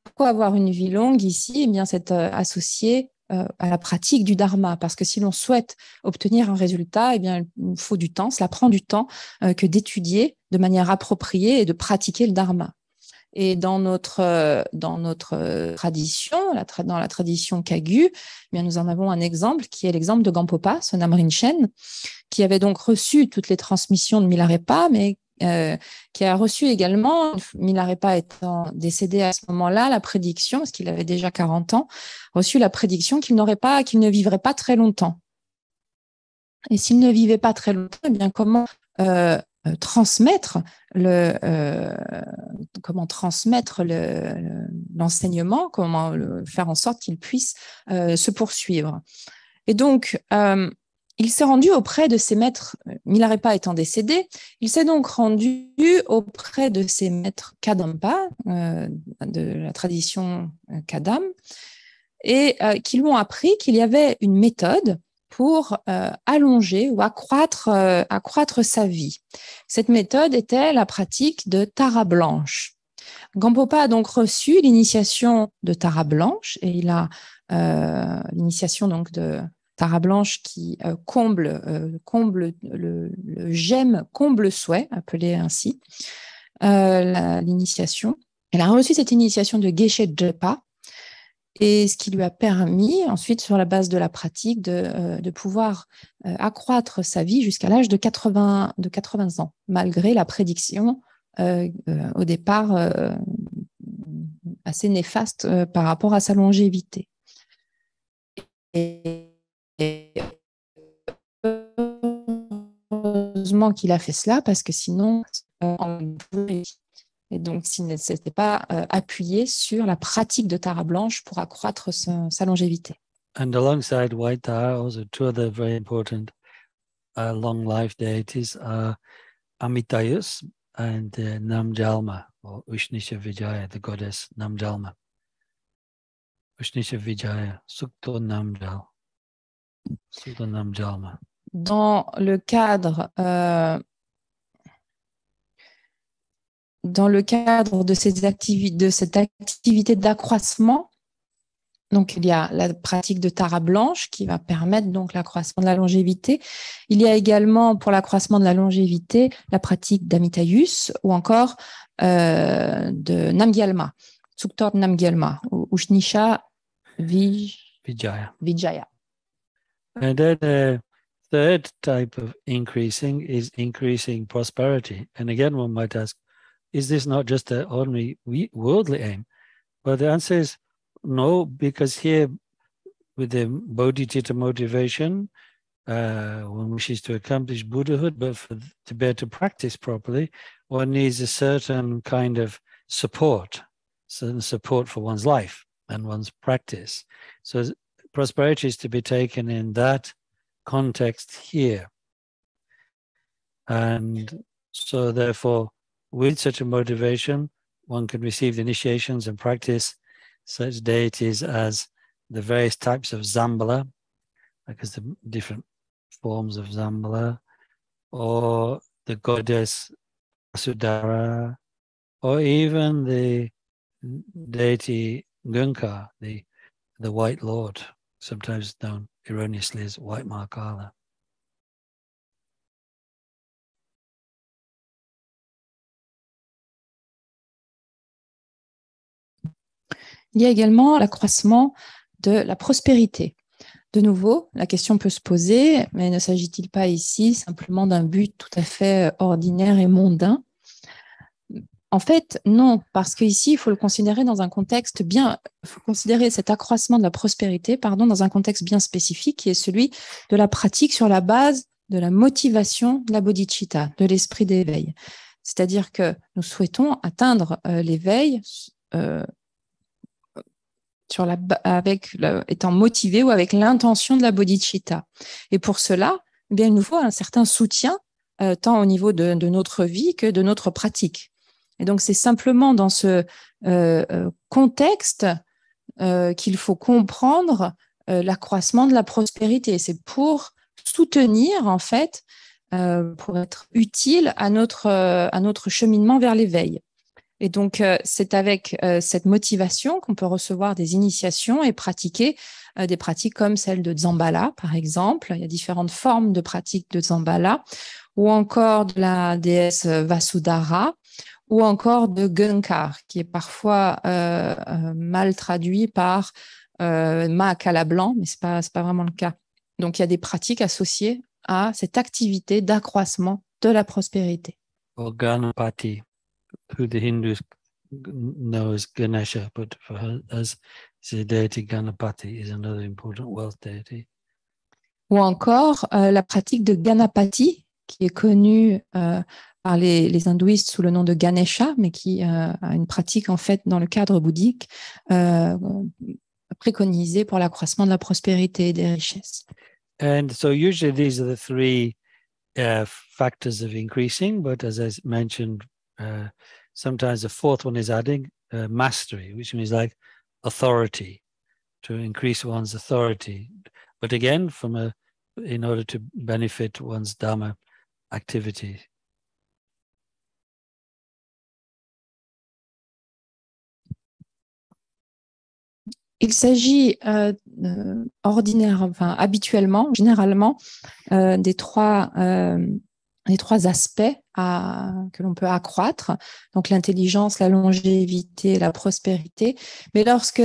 Pourquoi avoir une vie longue ici? Eh bien, c'est associé à la pratique du dharma, parce que si l'on souhaite obtenir un résultat, eh bien, il faut du temps, cela prend du temps que d'étudier de manière appropriée et de pratiquer le dharma. Et dans notre tradition, dans la tradition Kagyu, eh bien, nous en avons un exemple qui est l'exemple de Gampopa, Sonam Rinchen, qui avait donc reçu toutes les transmissions de Milarepa, mais qui a reçu également, Milarepa étant décédé à ce moment-là, la prédiction, parce qu'il avait déjà 40 ans, reçu la prédiction qu'il ne vivrait pas très longtemps. Et s'il ne vivait pas très longtemps, eh bien comment transmettre l'enseignement, comment faire en sorte qu'il puisse se poursuivre. Et donc, il s'est rendu auprès de ses maîtres, Milarepa étant décédé, il s'est donc rendu auprès de ses maîtres Kadampa, de la tradition Kadam, et qui lui ont appris qu'il y avait une méthode pour allonger ou accroître sa vie. Cette méthode était la pratique de Tara blanche. Gampopa a donc reçu l'initiation de Tara blanche, et il a l'initiation donc de Tara blanche qui comble le gemme, comble souhait, appelé ainsi, l'initiation. Elle a reçu cette initiation de Geshe Drepa, et ce qui lui a permis ensuite, sur la base de la pratique, de pouvoir accroître sa vie jusqu'à l'âge de 80 ans, malgré la prédiction au départ assez néfaste par rapport à sa longévité. Et heureusement qu'il a fait cela, parce que sinon, et donc s'il ne s'était pas appuyé sur la pratique de Tara blanche pour accroître sa longévité. And alongside White Tara, also two other very important long life deities are Amitayus and Namjalma, or Ushnisha Vijaya, the goddess Namjalma. Ushnisha Vijaya, Sukto Namjal. Sukto Namjalma. Dans le cadre dans le cadre de cette activité d'accroissement, donc il y a la pratique de Tara blanche qui va permettre donc l'accroissement de la longévité. Il y a également pour l'accroissement de la longévité la pratique d'Amitayus ou encore de Namgyalma, Tsuktor Namgyalma ou Ushnisha Vijaya. And then the third type of increasing is increasing prosperity. And again, one might ask, is this not just an ordinary worldly aim? Well, the answer is no, because here with the bodhicitta motivation, one wishes to accomplish Buddhahood, but to be able to practice properly, one needs a certain kind of support for one's life and one's practice. So prosperity is to be taken in that context here. And so therefore, with such a motivation, one can receive the initiations and practice such deities as the various types of Zambala, because the different forms of Zambala, or the goddess Asudara, or even the deity Gunka, the White Lord, sometimes known erroneously as White Mahakala. Il y a également l'accroissement de la prospérité. De nouveau, la question peut se poser, mais ne s'agit-il pas ici simplement d'un but tout à fait ordinaire et mondain? En fait, non, parce qu'ici, il faut le considérer dans un contexte il faut considérer cet accroissement de la prospérité, dans un contexte bien spécifique, qui est celui de la pratique sur la base de la motivation de la bodhicitta, de l'esprit d'éveil. C'est-à-dire que nous souhaitons atteindre l'éveil étant motivé ou avec l'intention de la bodhicitta. Et pour cela, eh bien, il nous faut un certain soutien, tant au niveau de notre vie que de notre pratique. Et donc, c'est simplement dans ce contexte qu'il faut comprendre l'accroissement de la prospérité. C'est pour soutenir, en fait, pour être utile à notre cheminement vers l'éveil. Et donc, c'est avec cette motivation qu'on peut recevoir des initiations et pratiquer des pratiques comme celle de Dzambala, par exemple. Il y a différentes formes de pratiques de Dzambala, ou encore de la déesse Vasudhara, ou encore de Gunkar, qui est parfois mal traduit par Mahakala blanc, mais c'est pas vraiment le cas. Donc, il y a des pratiques associées à cette activité d'accroissement de la prospérité. Or Ganapati, who the Hindus know as Ganesha, but for us, the deity Ganapati is another important wealth deity. Ou encore la pratique de Ganapati, qui est connue par les hindouistes sous le nom de Ganesha, mais qui a une pratique en fait dans le cadre bouddhique préconisée pour l'accroissement de la prospérité et des richesses. And so usually these are the three factors of increasing, but as I mentioned, sometimes the fourth one is adding mastery, which means like authority, to increase one's authority. But again, in order to benefit one's Dhamma activity. Il s'agit généralement, des trois aspects que l'on peut accroître, donc l'intelligence, la longévité, la prospérité. Mais lorsque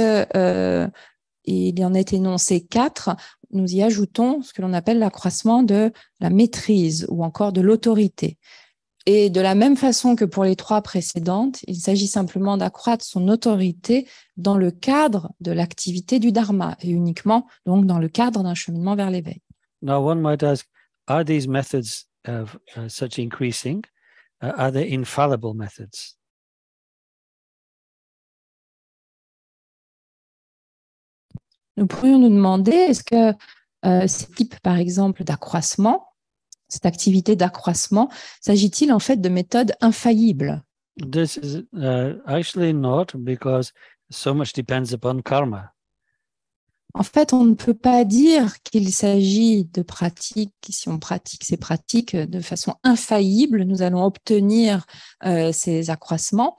il y en est énoncé 4, nous y ajoutons ce que l'on appelle l'accroissement de la maîtrise ou encore de l'autorité. Et de la même façon que pour les 3 précédentes, il s'agit simplement d'accroître son autorité dans le cadre de l'activité du Dharma et uniquement donc dans le cadre d'un cheminement vers l'éveil. Now one might ask, are these methods of such increasing, are they infallible methods? Nous pourrions nous demander, est-ce que ces types, par exemple, d'accroissement, cette activité d'accroissement, s'agit-il en fait de méthodes infaillibles? This is actually not, because so much depends upon karma. En fait, on ne peut pas dire qu'il s'agit de pratiques, si on pratique ces pratiques de façon infaillible, nous allons obtenir ces accroissements,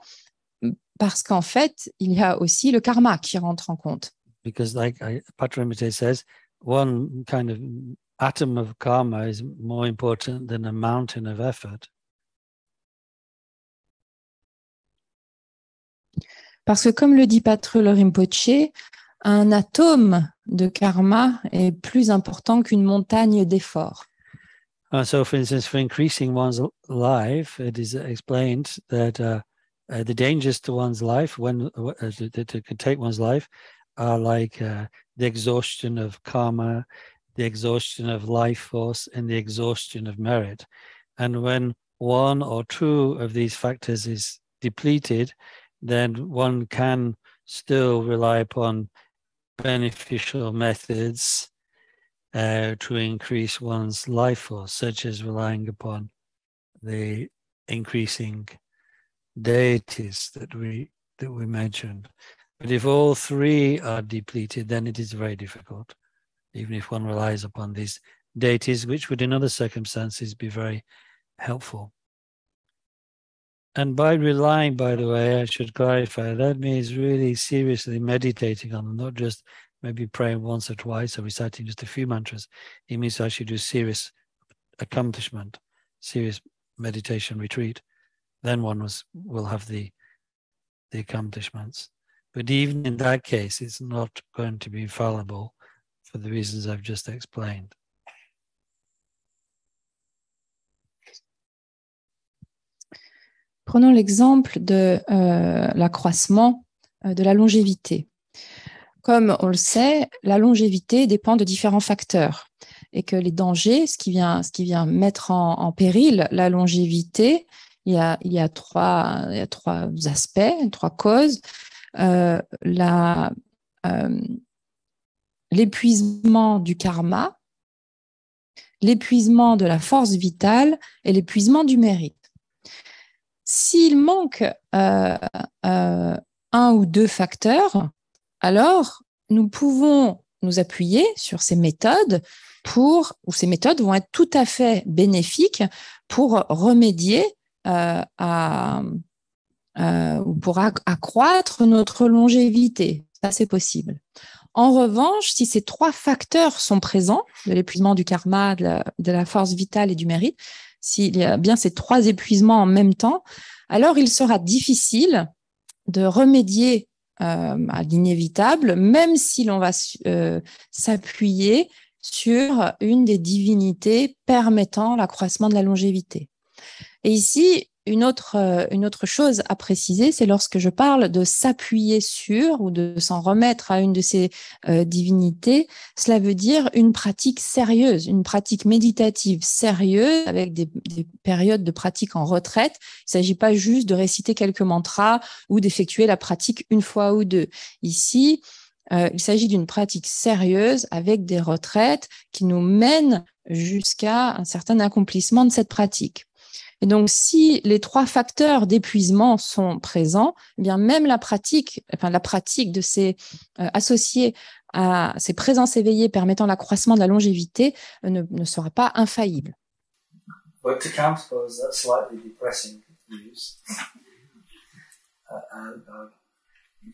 parce qu'en fait, il y a aussi le karma qui rentre en compte. Because like Patramite says, one kind of atom of karma is more important than a mountain of effort. Parce que comme le dit Patrul Rinpoche, un atome de karma est plus important qu'une montagne d'efforts. So, for instance, for increasing one's life, it is explained that the dangers to one's life, when to take one's life, are like the exhaustion of karma, the exhaustion of life force, and the exhaustion of merit. And when one or two of these factors is depleted, then one can still rely upon beneficial methods to increase one's life force, such as relying upon the increasing deities that we mentioned. But if all three are depleted, then it is very difficult, even if one relies upon these deities, which would in other circumstances be very helpful. And by relying, by the way, I should clarify, that means really seriously meditating on them, not just maybe praying once or twice or reciting just a few mantras. It means I should do serious accomplishment, serious meditation retreat. Then one will have the accomplishments. But even in that case, it's not going to be infallible for the reasons I've just explained. Prenons l'exemple de l'accroissement de la longévité. Comme on le sait, la longévité dépend de différents facteurs et que les dangers, ce qui vient mettre en péril la longévité, il y a trois aspects, trois causes. L'épuisement du karma, l'épuisement de la force vitale et l'épuisement du mérite. S'il manque un ou deux facteurs, alors nous pouvons nous appuyer sur ces méthodes ou ces méthodes vont être tout à fait bénéfiques pour remédier ou pour accroître notre longévité. Ça, c'est possible. En revanche, si ces trois facteurs sont présents, de l'épuisement du karma, de la force vitale et du mérite, s'il y a bien ces trois épuisements en même temps, alors il sera difficile de remédier à l'inévitable, même si l'on va s'appuyer sur une des divinités permettant l'accroissement de la longévité. Et ici, une autre chose à préciser, c'est lorsque je parle de s'appuyer sur ou de s'en remettre à une de ces divinités, cela veut dire une pratique sérieuse, une pratique méditative sérieuse avec des périodes de pratique en retraite. Il ne s'agit pas juste de réciter quelques mantras ou d'effectuer la pratique une fois ou deux. Ici, il s'agit d'une pratique sérieuse avec des retraites qui nous mènent jusqu'à un certain accomplissement de cette pratique. Et donc, si les trois facteurs d'épuisement sont présents, eh bien même la pratique de ces associés à ces présences éveillées permettant l'accroissement de la longévité ne sera pas infaillible. But to counterpose that slightly depressing news,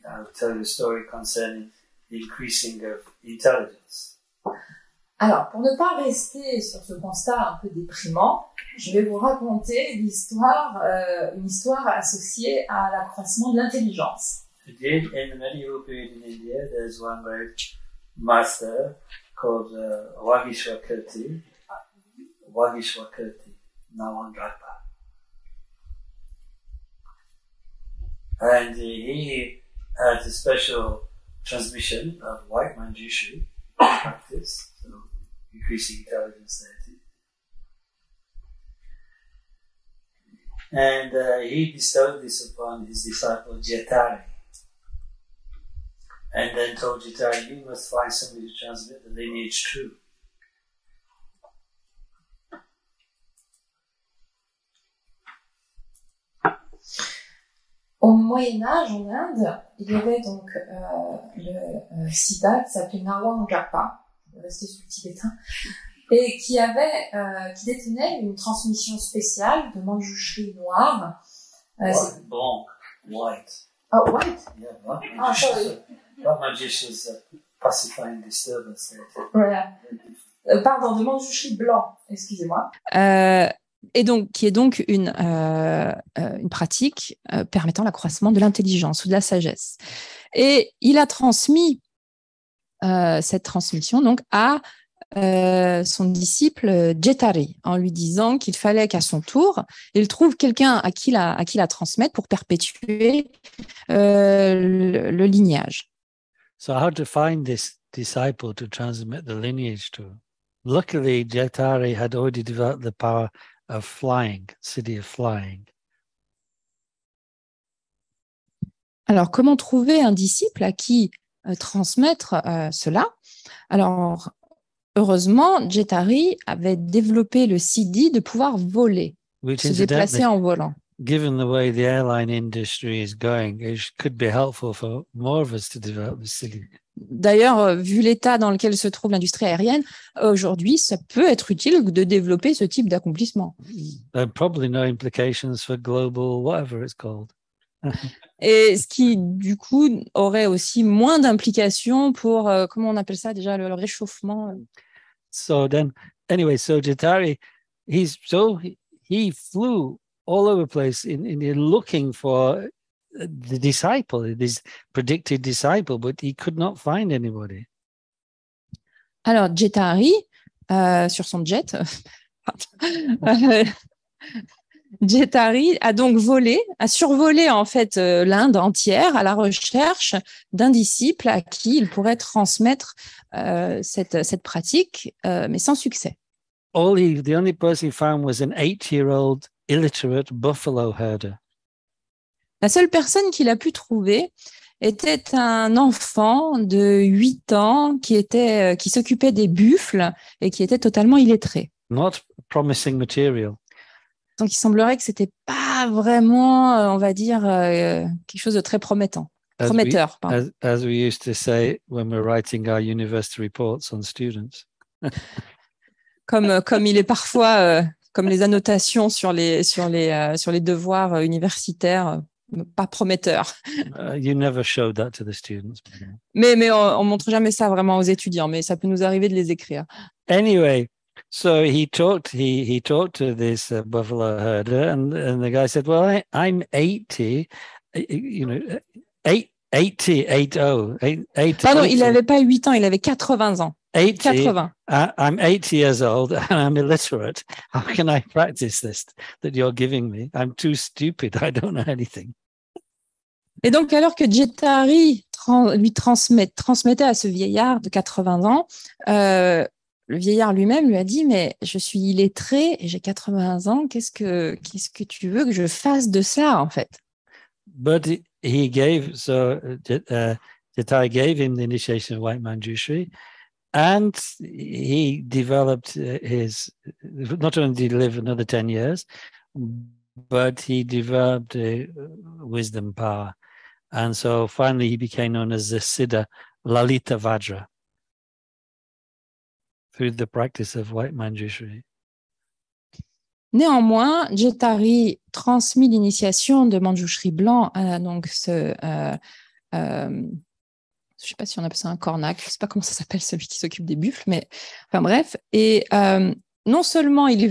I'll tell you a story concerning the increasing of intelligence. Alors, pour ne pas rester sur ce constat un peu déprimant, je vais vous raconter une histoire associée à l'accroissement de l'intelligence. Indeed, in the medieval period in India, there's one great master called Vagishwakirti, Nawandrapa. And he had a special transmission of white Manjushu practice, so increasing intelligence there too. And he bestowed this upon his disciple Jetari. And then told Jetari, you must find somebody to transmit the lineage true. Au Moyen-Âge, en Inde, il y avait donc le Siddha qui s'appelait Nawangappa, resté sous le tibétain, et qui détenait une transmission spéciale de manjushri noire. Blanc, white. Oh, white? Yeah, that Oh, sorry. That magician's pacifying disturbance. Voilà. Pardon, de manjushri blanc, excusez-moi. Et donc, qui est donc une pratique permettant l'accroissement de l'intelligence ou de la sagesse. Et il a transmis cette transmission donc à son disciple Jetari, en lui disant qu'il fallait qu'à son tour, il trouve quelqu'un à qui la transmettre pour perpétuer le lignage. So how to find this disciple to transmit the lineage to? Luckily, Jetari had already developed the power of flying, Siddhi of flying. Alors, comment trouver un disciple à qui transmettre cela? Alors, heureusement, Jetari avait développé le siddhi de pouvoir voler, se déplacer en volant. Given the way the airline industry is going, it could be helpful for more of us to develop the siddhi. D'ailleurs, vu l'état dans lequel se trouve l'industrie aérienne, aujourd'hui, ça peut être utile de développer ce type d'accomplissement. Probably no implications for global whatever it's called. Et ce qui, du coup, aurait aussi moins d'implications pour, comment on appelle ça déjà, le réchauffement. So then, anyway, so Jetari, he flew all over the place in looking for the disciple, this predicted disciple, but he could not find anybody. Alors, Jetari, sur son jet, Jetari a donc survolé en fait l'Inde entière à la recherche d'un disciple à qui il pourrait transmettre cette pratique, mais sans succès. The only person he found was an 8-year-old illiterate buffalo herder. La seule personne qu'il a pu trouver était un enfant de 8 ans qui s'occupait des buffles et qui était totalement illettré. Not promising material. Donc, il semblerait que c'était pas vraiment, on va dire, quelque chose de très prometteur. As we used to say when we're writing our university reports on students. comme il est parfois, comme les annotations sur les devoirs universitaires, pas prometteur. You never showed that to the students. Mais on montre jamais ça vraiment aux étudiants, mais ça peut nous arriver de les écrire. Anyway, so he talked to this buffalo herder, and the guy said, "Well, I'm 80, 80. Pardon, il n'avait pas 8 ans, il avait 80 ans. 80. I'm 80 years old and I'm illiterate. How can I practice this that you're giving me? I'm too stupid. I don't know anything. Et donc, alors que Jetari lui transmettait à ce vieillard de 80 ans, le vieillard lui-même lui a dit, mais je suis illettré et j'ai 80 ans, qu'est-ce que tu veux que je fasse de ça, en fait? But Jetari gave him the initiation of White Manjushri, and he developed not only did he live another 10 years, but he developed wisdom power. And so finally he became known as the Siddha Lalita Vajra through the practice of White Manjushri. Néanmoins, Jetari transmit l'initiation de Manjushri blanc à donc je ne sais pas si on appelle ça un cornac, je ne sais pas comment ça s'appelle, celui qui s'occupe des buffles, mais enfin bref. Et non seulement il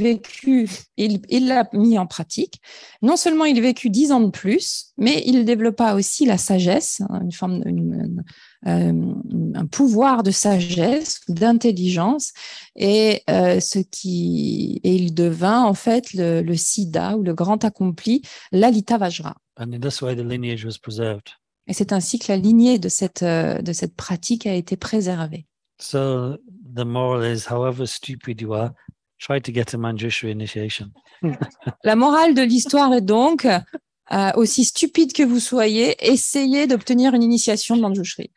l'a mis en pratique, non seulement il vécut 10 ans de plus, mais il développa aussi la sagesse, un pouvoir de sagesse, d'intelligence, et il devint en fait le Siddha ou le grand accompli, Lalita Vajra. And in this way the lineage was preserved. Et c'est ainsi que la lignée de cette pratique a été préservée. So the moral is, however stupid you are, try to get a Manjushri initiation. La morale de l'histoire est donc, aussi stupide que vous soyez, essayez d'obtenir une initiation de Manjushri.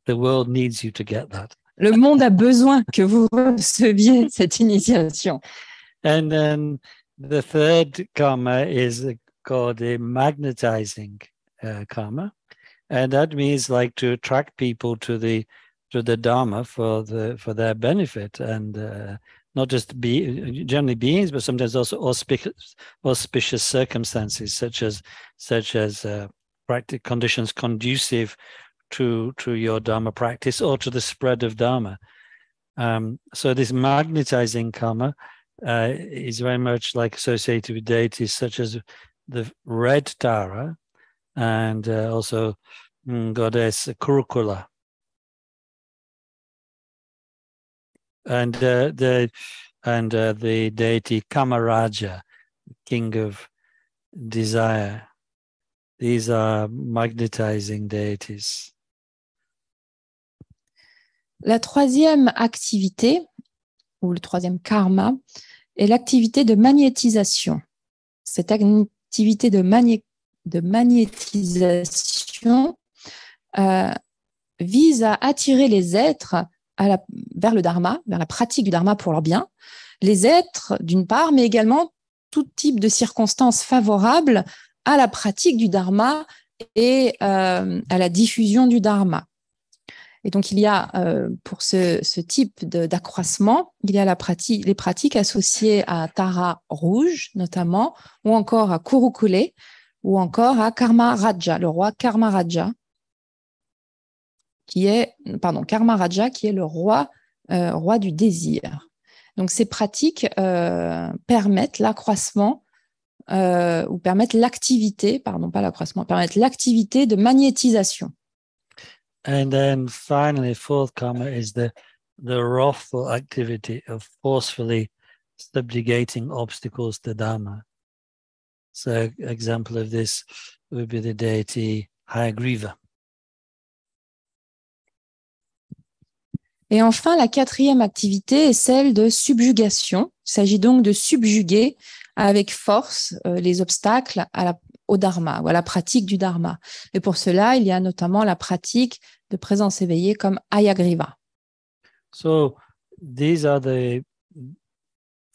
The world needs you to get that. Le monde a besoin que vous receviez cette initiation. And then the third karma is called magnetizing. karma, and that means like to attract people to the Dharma for their benefit, and not just generally beings, but sometimes also auspicious circumstances, such as practice conditions conducive to your Dharma practice or to the spread of Dharma. So this magnetizing karma is very much like associated with deities such as the red Tara and also goddess Kurukula. And the deity Kamaraja, king of desire. These are magnetizing deities. La troisième activité, ou le troisième karma, est l'activité de magnétisation. Cette activité de magnétisation vise à attirer les êtres vers le dharma, vers la pratique du dharma pour leur bien. Les êtres, d'une part, mais également tout type de circonstances favorables à la pratique du dharma et à la diffusion du dharma. Et donc, il y a, pour ce type d'accroissement, il y a les pratiques associées à Tara rouge, notamment, ou encore à Kurukule, ou encore à Karmaraja, le roi Karmaraja, Karmaraja, qui est le roi du désir. Donc, ces pratiques permettent l'accroissement ou permettent l'activité, permettent l'activité de magnétisation. And then finally, fourth karma is the wrathful activity of forcefully subjugating obstacles to Dharma. So, example of this would be the deity Hayagriva. Et enfin, la quatrième activité est celle de subjugation. Il s'agit donc de subjuguer avec force les obstacles au dharma ou à la pratique du dharma. Et pour cela, il y a notamment la pratique de présence éveillée comme Hayagriva. So these are the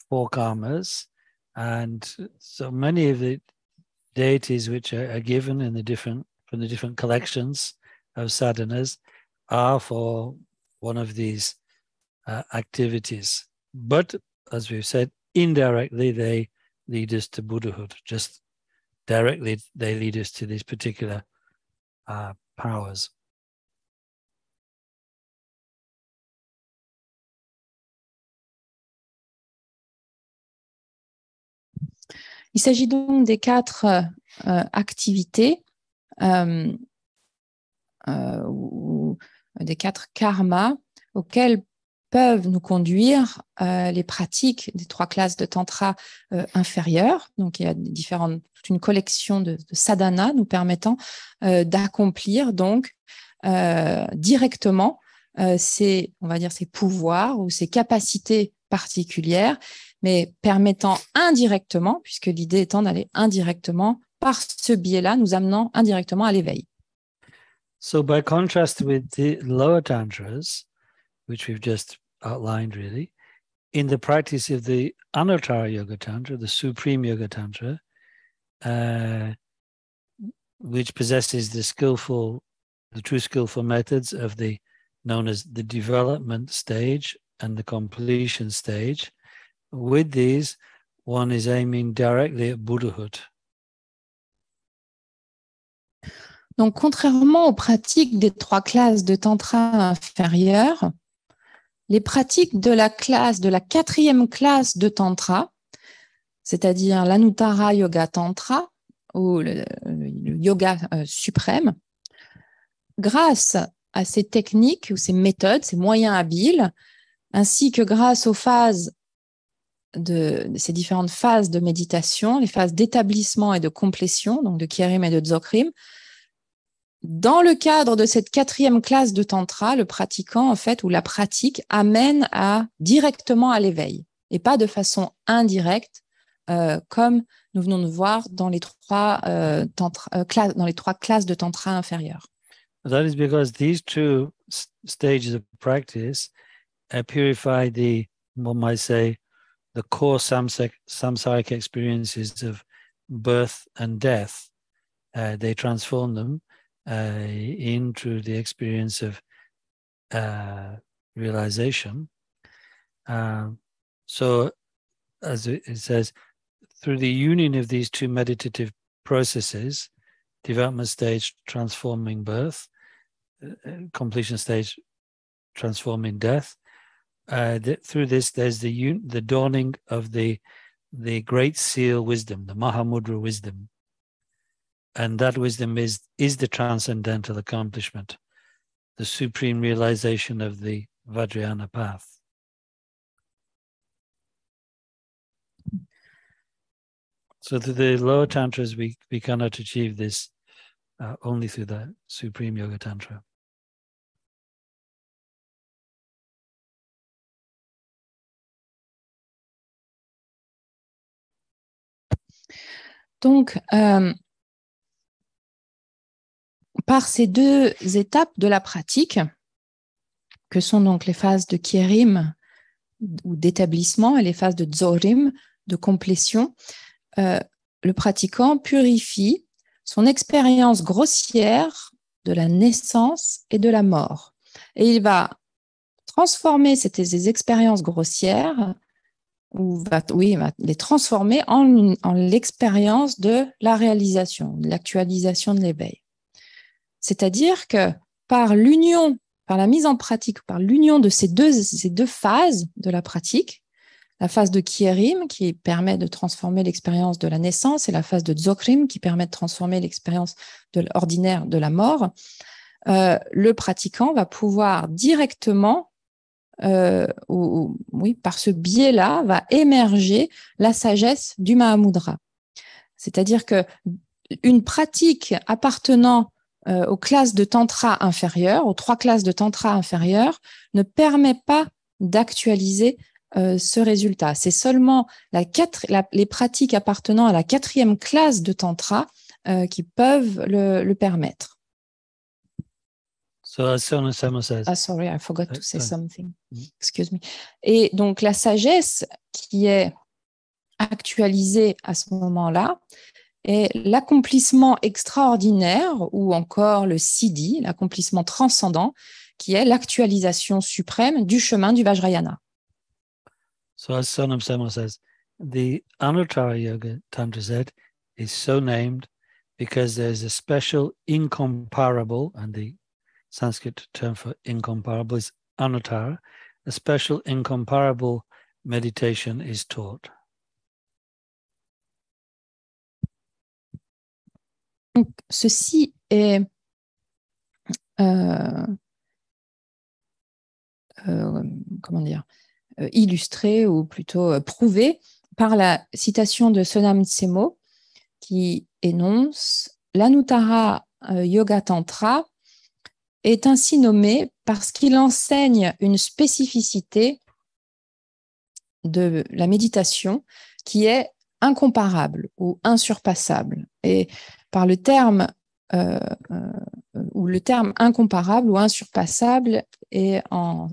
four karmas, and so many of the deities which are given from the different collections of sadhanas are for one of these activities. But as we've said, indirectly they lead us to Buddhahood. Just directly they lead us to these particular powers. Il s'agit donc des quatre activités ou des quatre karmas auxquels peuvent nous conduire les pratiques des trois classes de tantra inférieures. Donc, il y a toute une collection de sadhanas nous permettant d'accomplir donc directement ces pouvoirs ou ces capacités particulières, mais permettant indirectement, puisque l'idée étant d'aller indirectement, par ce biais-là, nous amenant indirectement à l'éveil. So by contrast with the lower tantras, which we've just outlined really, in the practice of the Anuttara Yoga Tantra, the Supreme Yoga Tantra, which possesses the true skillful methods of known as the development stage and the completion stage, with these, one is aiming directly at Buddhahood. Donc, contrairement aux pratiques des trois classes de tantra inférieures, les pratiques de la quatrième classe de tantra, c'est-à-dire l'Anuttara Yoga Tantra ou le yoga suprême, grâce à ces techniques ou ces méthodes, ces moyens habiles, ainsi que grâce aux phases ces différentes phases de méditation, les phases d'établissement et de complétion, donc de Kyerim et de Dzogchen, dans le cadre de cette quatrième classe de tantra, le pratiquant, en fait, ou la pratique amène directement à l'éveil et pas de façon indirecte, comme nous venons de voir dans les trois classes de tantra inférieures. That is because these two stages of practice purify one might say, the core samsaric experiences of birth and death, they transform them into the experience of realization. So, as it says, through the union of these two meditative processes, development stage transforming birth, completion stage transforming death, through this there's the dawning of the great seal wisdom, the Mahamudra wisdom. And that wisdom is the transcendental accomplishment, the supreme realization of the Vajrayana path. So through the lower tantras, we cannot achieve this only through the Supreme Yoga Tantra. Donc, par ces deux étapes de la pratique, que sont donc les phases de Kierim ou d'établissement et les phases de Dzorim, de complétion, le pratiquant purifie son expérience grossière de la naissance et de la mort. Et il va transformer ces expériences grossières, il va les transformer en l'expérience de la réalisation, de l'actualisation de l'éveil. C'est-à-dire que par l'union, par la mise en pratique, par l'union de ces deux phases de la pratique, la phase de Kierim qui permet de transformer l'expérience de la naissance et la phase de Dzogrim qui permet de transformer l'expérience ordinaire de la mort, le pratiquant va pouvoir directement, par ce biais-là, va émerger la sagesse du Mahamudra. C'est-à-dire qu'une pratique appartenant aux classes de tantra inférieures, aux 3 classes de tantra inférieures, ne permet pas d'actualiser ce résultat. C'est seulement les pratiques appartenant à la 4e classe de tantra qui peuvent le permettre. So as Sona Sama says. Sorry, I forgot to say something. Excuse me. Et donc la sagesse qui est actualisée à ce moment-là est l'accomplissement extraordinaire ou encore le siddhi, l'accomplissement transcendant, qui est l'actualisation suprême du chemin du Vajrayana. So as Sonam Sama says, the Anuttara Yoga Tantra set is so named because there's a special incomparable, and the Sanskrit term for incomparable is Anuttara, a special incomparable meditation is taught. Donc, ceci est illustré ou plutôt prouvé par la citation de Sonam Tsemo qui énonce l'Anuttara Yoga Tantra est ainsi nommé parce qu'il enseigne une spécificité de la méditation qui est incomparable ou insurpassable. Et par le terme le terme incomparable ou insurpassable est en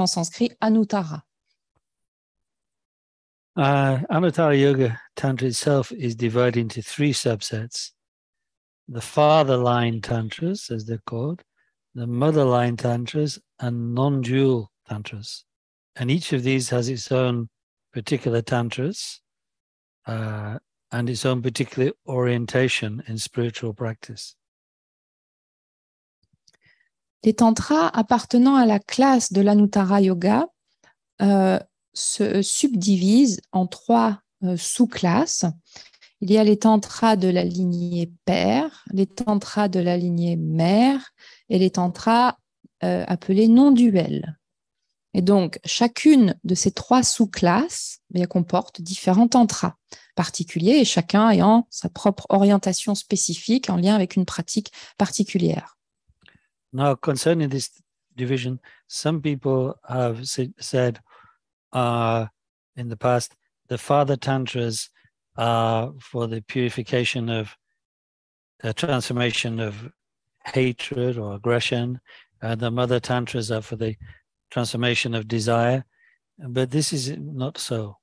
sanskrit Anuttara. Anuttara Yoga Tantra itself is divided into 3 subsets. The father line tantras, as they're called, the mother line tantras, and non-dual tantras. And each of these has its own particular tantras and its own particular orientation in spiritual practice. Les tantras appartenant à la classe de l'Anuttara Yoga se subdivisent en 3 sous-classes. Il y a les tantras de la lignée père, les tantras de la lignée mère et les tantras appelés non-duels. Et donc, chacune de ces 3 sous-classes comporte différents tantras particuliers et chacun ayant sa propre orientation spécifique en lien avec une pratique particulière. Now, concerning this division, some people have said in the past, the father tantras are for the purification of transformation of hatred or aggression, and the mother tantras are for the transformation of desire, but this is not so.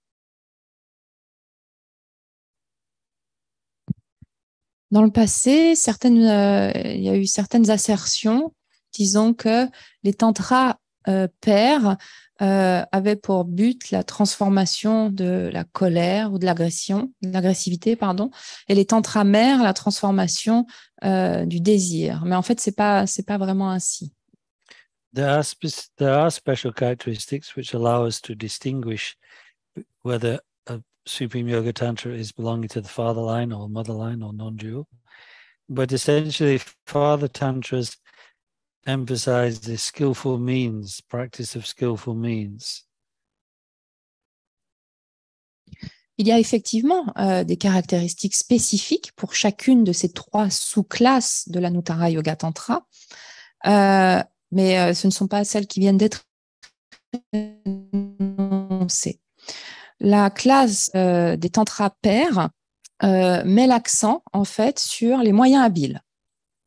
Dans le passé, il y a eu certaines assertions disant que les tantras pairs avaient pour but la transformation de la colère ou de l'agressivité, pardon, et les tantras mères la transformation du désir. Mais en fait, c'est pas vraiment ainsi. There are special characteristics which allow us to distinguish whether a Supreme Yoga Tantra is belonging to the father line or mother line or non-dual. But essentially, father tantras emphasize the skillful means, practice of skillful means. Il y a effectivement des caractéristiques spécifiques pour chacune de ces 3 sous-classes de l'Anuttara Yoga Tantra, mais ce ne sont pas celles qui viennent d'être énoncées. La classe des tantras pairs met l'accent en fait sur les moyens habiles.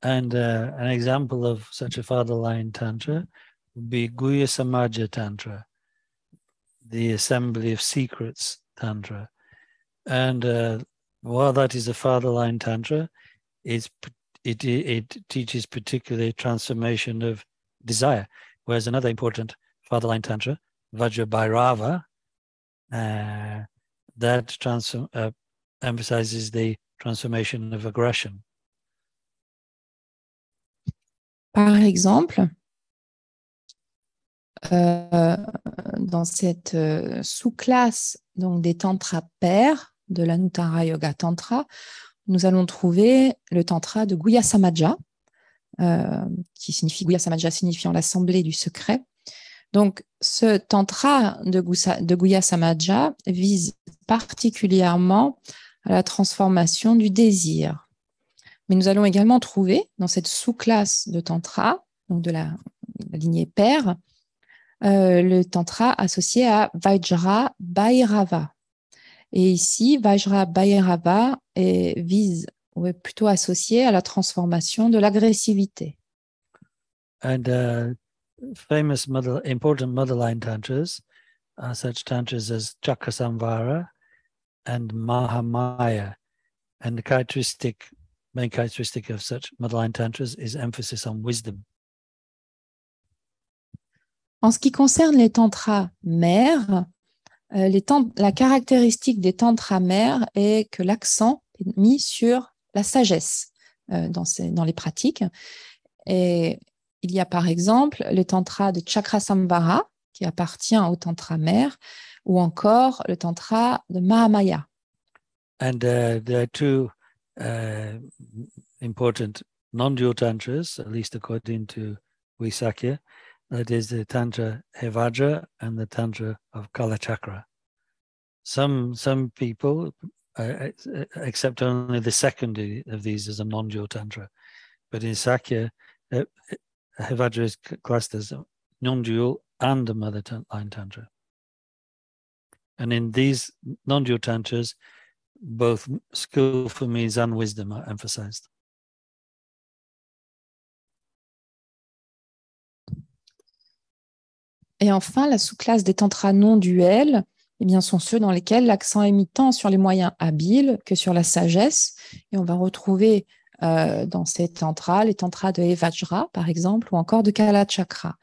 And an example of such a father line tantra would be Guhya Samaja Tantra, the Assembly of Secrets Tantra. And while that is a father line tantra, it teaches particularly transformation of desire. Whereas another important father line tantra, Vajra Bhairava, that emphasizes the transformation of aggression. Par exemple, dans cette sous-classe donc des tantras pairs de l'Anuttara Yoga Tantra, nous allons trouver le tantra de Guhya Samaja, qui signifie Guhya Samaja signifiant l'assemblée du secret. Donc, ce tantra de Guhya Samaja vise particulièrement à la transformation du désir. Mais nous allons également trouver dans cette sous-classe de tantra, donc de la lignée paire, le tantra associé à Vajra Bhairava. Et ici, Vajra Bhairava vise, ou est plutôt associé à la transformation de l'agressivité. And famous important motherline tantras are such tantras as Chakrasamvara and Mahamaya. And the main characteristic of such motherline tantras is emphasis on wisdom. En ce qui concerne les tantras mères, la caractéristique des tantras mères est que l'accent est mis sur la sagesse dans les pratiques. Et il y a par exemple le tantra de Chakrasamvara, qui appartient au tantra mère, ou encore le tantra de Mahamaya. And there are 2 important non-dual tantras, at least according to Visakya. That is the Tantra Hevajra and the Tantra of Kalachakra. Some people accept only the second of these as a non-dual tantra, but in Sakya, Hevajra is classed as non-dual and a mother line tantra. And in these non-dual tantras, both skillful means and wisdom are emphasized. Et enfin, la sous-classe des tantras non duels, eh bien, sont ceux dans lesquels l'accent est mis tant sur les moyens habiles que sur la sagesse. Et on va retrouver dans ces tantras les tantras de Hevajra, par exemple, ou encore de Kalachakra.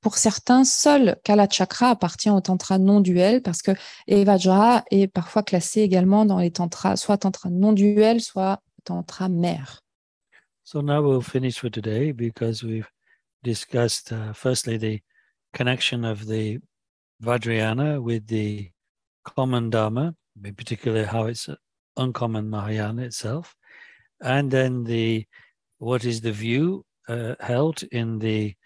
Pour certains, seul Kalachakra appartient au tantra non duel parce que Hevajra est parfois classé également dans les tantras, soit tantra non duel, soit tantra mère. So now we'll finish for today because we've discussed firstly the connection of the Vajrayana with the common Dharma, in particular how it's uncommon Mahayana itself, and then what is the view held in the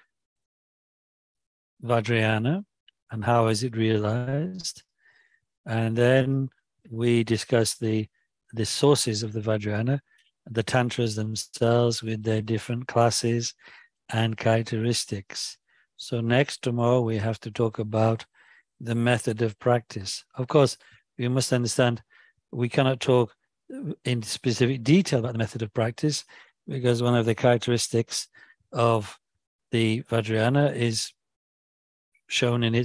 Vajrayana and how is it realized, and then we discuss the sources of the Vajrayana, the tantras themselves with their different classes and characteristics. So tomorrow we have to talk about the method of practice. Of course, we must understand we cannot talk in specific detail about the method of practice because one of the characteristics of the Vajrayana is shown in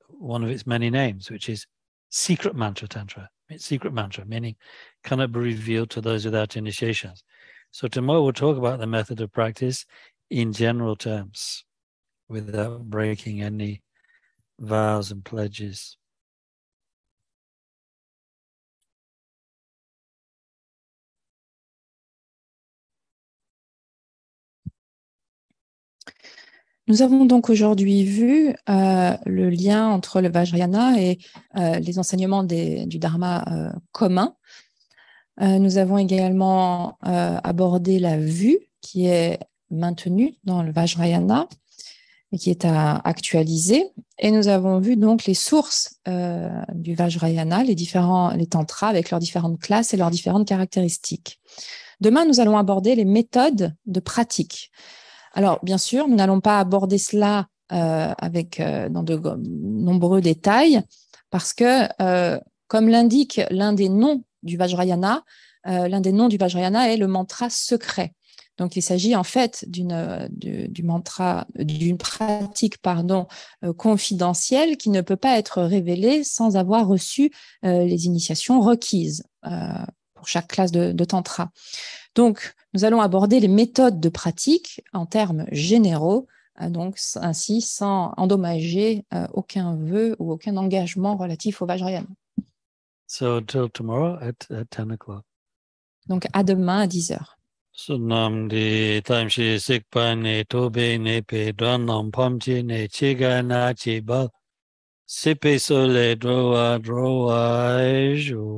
one of its many names, which is secret mantra tantra, secret mantra, meaning cannot be revealed to those without initiations. So tomorrow we'll talk about the method of practice in general terms, without breaking any vows and pledges. Nous avons donc aujourd'hui vu le lien entre le Vajrayana et les enseignements du Dharma commun. Nous avons également abordé la vue qui est maintenue dans le Vajrayana et qui est à actualiser. Et nous avons vu donc les sources du Vajrayana, les tantras avec leurs différentes classes et leurs différentes caractéristiques. Demain, nous allons aborder les méthodes de pratique. Alors, bien sûr, nous n'allons pas aborder cela dans de nombreux détails parce que, comme l'indique l'un des noms du Vajrayana, est le mantra secret. Donc, il s'agit en fait d'une pratique confidentielle qui ne peut pas être révélée sans avoir reçu les initiations requises pour chaque classe de tantra. Donc, nous allons aborder les méthodes de pratique en termes généraux, donc ainsi sans endommager aucun vœu ou aucun engagement relatif au Vajrayana. So till tomorrow at 10 o'clock. Donc à demain à 10 heures. Sunam di tamshi sikpa ne tobe ne pe dranam pamchi ne chiga na chiba sipe sole drowa drowa ju